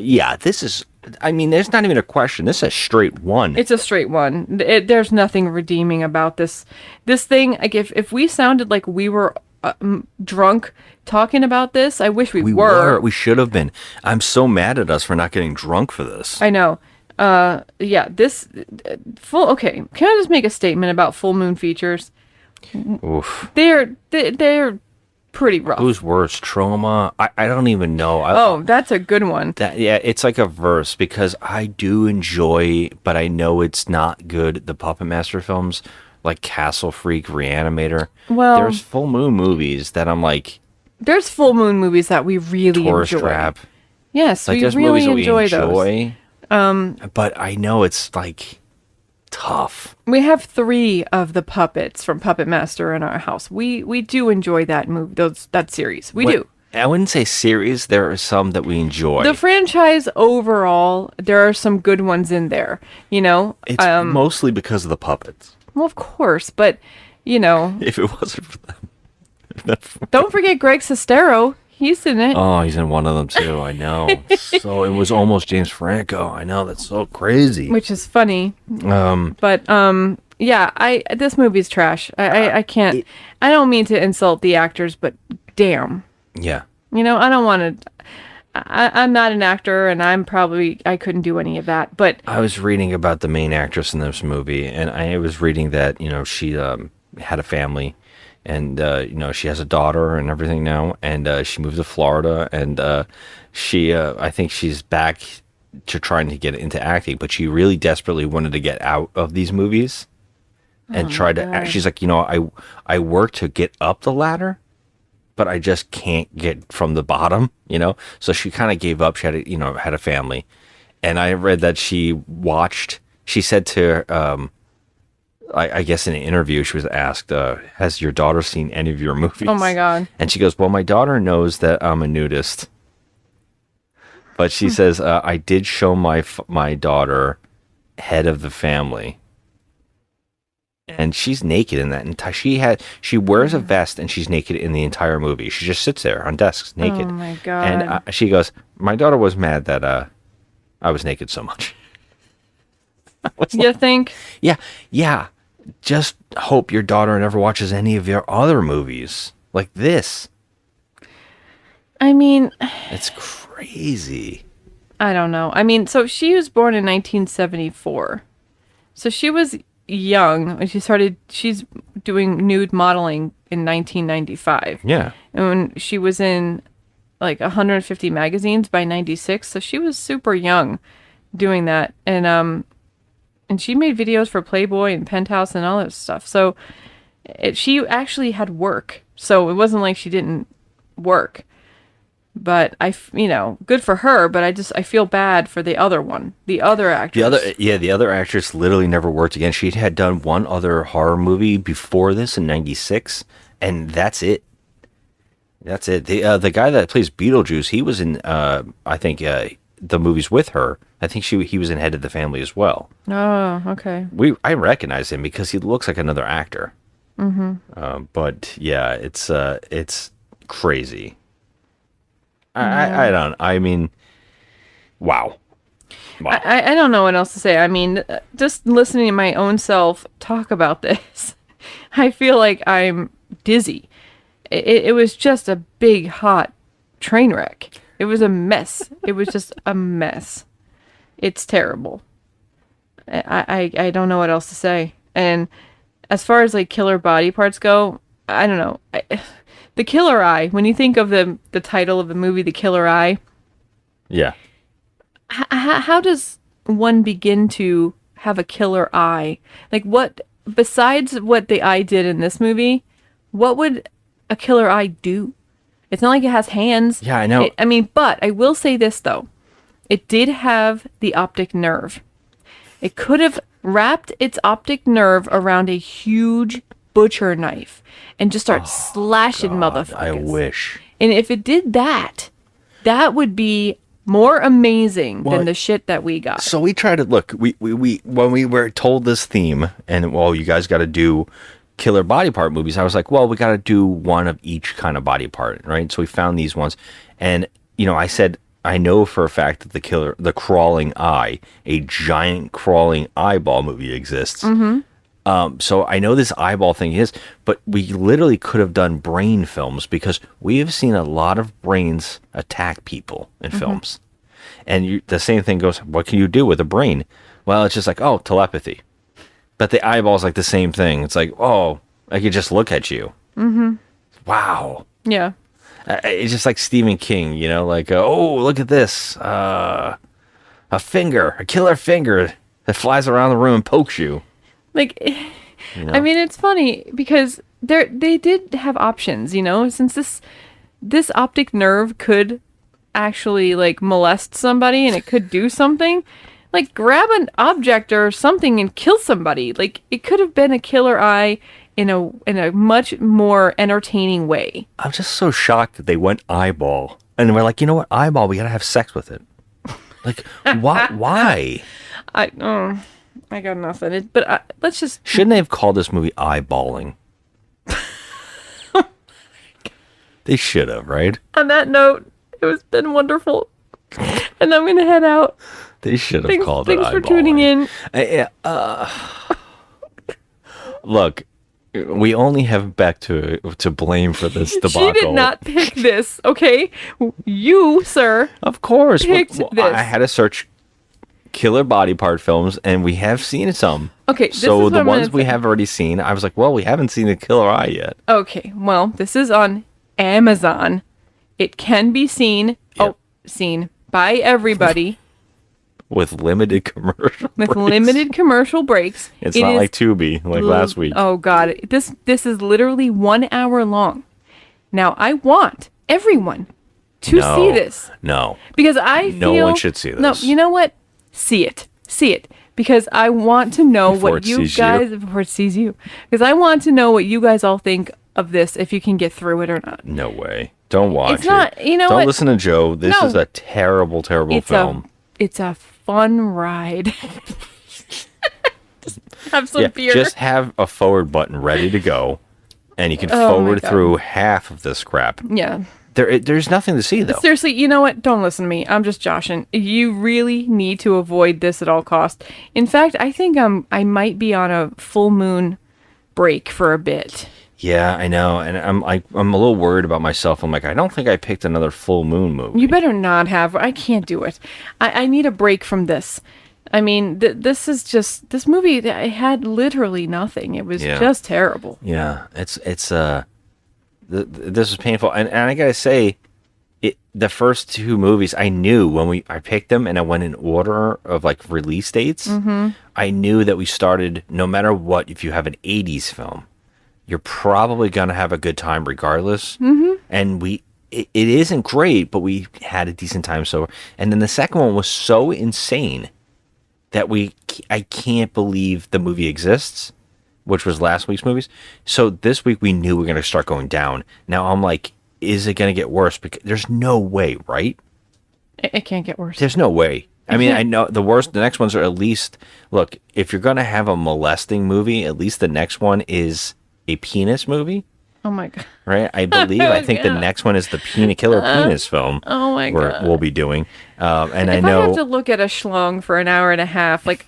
Yeah, this is. I mean, there's not even a question. This is a straight one. It's a straight one. There's nothing redeeming about this. This thing, like if we sounded like we were drunk talking about this, I wish we were. We should have been. I'm so mad at us for not getting drunk for this. I know. Yeah, this okay, can I just make a statement about full moon features? Oof. They're pretty rough. Who's worse, Trauma? I don't even know. That's a good one. It's like a verse because I do enjoy, but I know it's not good. The Puppet Master films, like Castle Freak, Reanimator. Well, there's full moon movies that I'm like. There's full moon movies that we really Tourist enjoy. Trap. Yes, like, we really enjoy those. But I know it's like tough. We have 3 of the puppets from Puppet Master in our house. We do enjoy that movie, that series. We do. I wouldn't say series. There are some that we enjoy. The franchise overall, there are some good ones in there. You know, it's mostly because of the puppets. Well, of course, but you know, if it wasn't for them, don't forget Greg Sestero. He's in it. Oh, he's in one of them too. I know. So it was almost James Franco. I know, that's so crazy. Which is funny. But yeah, this movie's trash. I can't. I don't mean to insult the actors, but damn. Yeah. You know, I don't want to. I'm not an actor, and I couldn't do any of that. But I was reading about the main actress in this movie, and I was reading that she had a family. And, she has a daughter and everything now. And she moved to Florida. And I think she's back to trying to get into acting. But she really desperately wanted to get out of these movies. And tried to... She's like, I work to get up the ladder. But I just can't get from the bottom, So she kind of gave up. She had had a family. And I read that she said to... I guess in an interview, she was asked, has your daughter seen any of your movies? Oh, my God. And she goes, well, my daughter knows that I'm a nudist. But she says, I did show my daughter Head of the Family. And she's naked in that. And she wears a vest and she's naked in the entire movie. She just sits there on desks naked. Oh, my God. And she goes, my daughter was mad that I was naked so much. You think? Yeah. Just hope your daughter never watches any of your other movies like this. I mean, it's crazy. I don't know. I mean, so she was born in 1974. So she was young when she's doing nude modeling in 1995. Yeah. And when she was in like 150 magazines by 96. So she was super young doing that. And she made videos for Playboy and Penthouse and all that stuff. So she actually had work. So it wasn't like she didn't work. But good for her. But I feel bad for the other one, the other actress. The other actress literally never worked again. She had done one other horror movie before this in '96, and that's it. That's it. The guy that plays Beetlejuice, he was in I think the movies with her. I think he was in Head of the Family as well. Oh, okay. I recognize him because he looks like another actor. Mm-hmm. But yeah, it's crazy. I mean, wow. I don't know what else to say. I mean, just listening to my own self talk about this, I feel like I'm dizzy. It was just a big, hot train wreck. It was a mess. It was just a mess. It's terrible. I don't know what else to say. And as far as like killer body parts go, I don't know. The killer eye, when you think of the title of the movie, The Killer Eye. Yeah. How does one begin to have a killer eye? Like what, besides what the eye did in this movie, what would a killer eye do? It's not like it has hands. Yeah, I know. But I will say this though. it did have the optic nerve. It could have wrapped its optic nerve around a huge butcher knife and just start slashing motherfuckers. I wish. And if it did that, that would be more amazing than the shit that we got. So we tried to look. We when we were told this theme, and you guys got to do killer body part movies. I was like, we got to do one of each kind of body part, right? So we found these ones, and I said, I know for a fact that the crawling eye, a giant crawling eyeball movie exists. Mm-hmm. So I know this eyeball thing is, but we literally could have done brain films because we have seen a lot of brains attack people in films. And the same thing goes, what can you do with a brain? Well, it's just like, telepathy. But the eyeball's like the same thing. It's like, I could just look at you. Mm-hmm. Wow. Yeah. It's just like Stephen King, like, look at this. A killer finger that flies around the room and pokes you. Like, I mean, it's funny because they did have options, since this optic nerve could actually like molest somebody and it could do something, like grab an object or something and kill somebody. Like, it could have been a killer eye in a much more entertaining way. I'm just so shocked that they went eyeball and we're like, you know what, eyeball, we gotta have sex with it. Like, why? I got nothing. Let's just... Shouldn't they have called this movie Eyeballing? They should have, right? On that note, it's been wonderful. And I'm going to head out. They should have called it Eyeballing. Thanks for tuning in. Look, we only have Beck to blame for this debacle. She did not pick this, okay? You, sir. Of course. Picked this. I had to search killer body part films, and we have seen some. Okay, so the ones we have already seen, I was like, we haven't seen the killer eye yet. Okay, well, this is on Amazon. It can be seen. Yep. Seen by everybody. With limited commercial breaks. Limited commercial breaks. It's not like Tubi, like last week. Oh, God. This is literally 1 hour long. Now, I want everyone to see this. No. Because I feel... No one should see this. No, you know what? See it. See it. Because I want to know what you guys... Before it sees you. Because I want to know what you guys all think of this, if you can get through it or not. No way. Don't watch it's not, it. You know Don't what? listen to Joe. This is a terrible, terrible film. It's a fun ride. Have some beer. Just have a forward button ready to go, and you can forward through half of this crap. Yeah. There's nothing to see, though. Seriously, you know what? Don't listen to me. I'm just joshing. You really need to avoid this at all costs. In fact, I think I might be on a full moon break for a bit. Yeah, I know, and I'm a little worried about myself. I'm like, I don't think I picked another full moon movie. You better not have. I can't do it. I need a break from this. I mean, this is just this movie. It had literally nothing. It was just terrible. Yeah, this was painful, and I gotta say, the first two movies I knew when I picked them, and I went in order of like release dates. Mm-hmm. I knew that we started no matter what. If you have an '80s film, you're probably going to have a good time regardless. Mm-hmm. And it isn't great, but we had a decent time. And then the second one was so insane that I can't believe the movie exists, which was last week's movies. So this week we knew we were going to start going down. Now I'm like, is it going to get worse? Because there's no way, right? It can't get worse. There's no way. I mean, I know the next ones are at least, look, if you're going to have a molesting movie, at least the next one is a penis movie. Oh my God. Right? I think the next one is the killer penis film. Oh my God. We'll be doing. And if I have to look at a schlong for an hour and a half, like,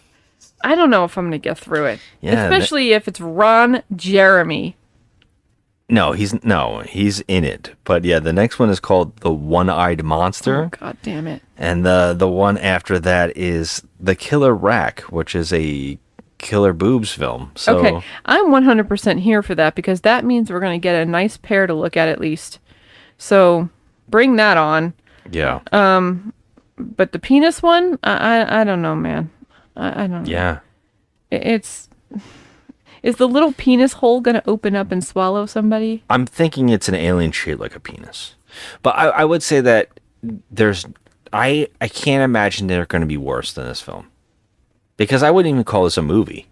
I don't know if I'm going to get through it. Yeah, especially if it's Ron Jeremy. No, he's in it. But yeah, the next one is called The One-Eyed Monster. Oh, God damn it. And the one after that is The Killer Rack, which is a killer boobs film. So, okay, I'm 100% here for that because that means we're going to get a nice pair to look at least. So bring that on. Yeah. But the penis one, I don't know, man. I don't know. Yeah. Is the little penis hole going to open up and swallow somebody? I'm thinking it's an alien shaped like a penis. But I would say that I can't imagine they're going to be worse than this film. Because I wouldn't even call this a movie.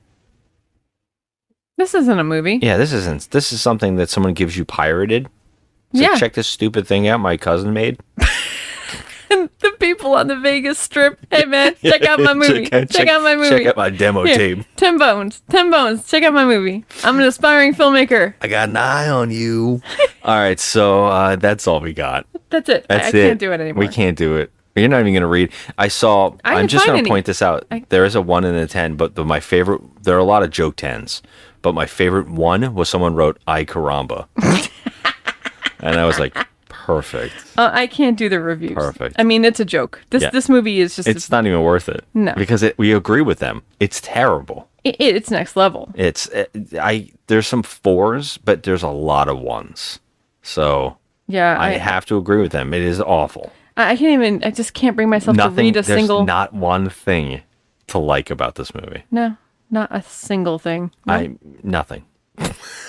This isn't a movie. Yeah, this isn't. This is something that someone gives you pirated. It's like, check this stupid thing out my cousin made. And the people on the Vegas Strip, hey man, check out my movie. Check out my movie. Check out my demo tape. Tim Bones, check out my movie. I'm an aspiring filmmaker. I got an eye on you. All right, so that's all we got. That's it. I can't do it anymore. We can't do it. You're not even going to read. I'm just going to point this out. There is a 1 and a 10, but my favorite, there are a lot of joke 10s, but my favorite one was someone wrote, "Ay caramba." And I was like, perfect. I can't do the reviews. Perfect. I mean, it's a joke. This movie is just... It's not even worth it. No. Because we agree with them. It's terrible. It's next level. There's some 4s, but there's a lot of 1s. So yeah, I have to agree with them. It is awful. I just can't bring myself to read a single... There's not one thing to like about this movie. No, not a single thing. No? Nothing.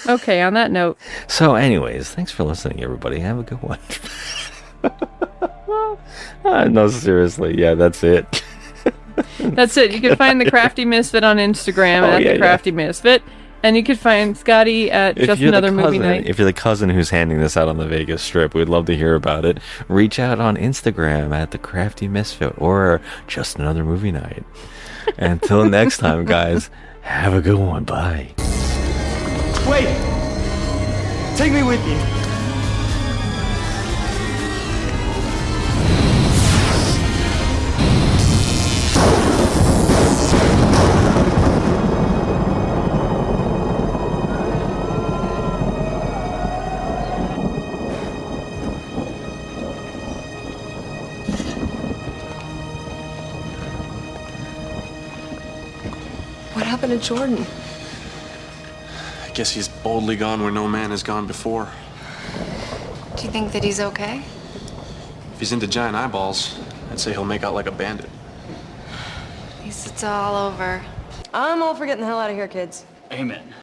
Okay, on that note. So anyways, thanks for listening, everybody. Have a good one. No, seriously. Yeah, that's it. That's it. You can find The Crafty Misfit on Instagram at The Crafty Misfit. And you could find Scotty at Just Another Movie Night. If you're the cousin who's handing this out on the Vegas Strip, we'd love to hear about it. Reach out on Instagram at The Crafty Misfit or Just Another Movie Night. Until next time, guys, have a good one. Bye. Wait! Take me with you. What happened to Jordan? I guess he's boldly gone where no man has gone before. Do you think that he's okay? If he's into giant eyeballs, I'd say he'll make out like a bandit. At least it's all over. I'm all for getting the hell out of here, kids. Amen.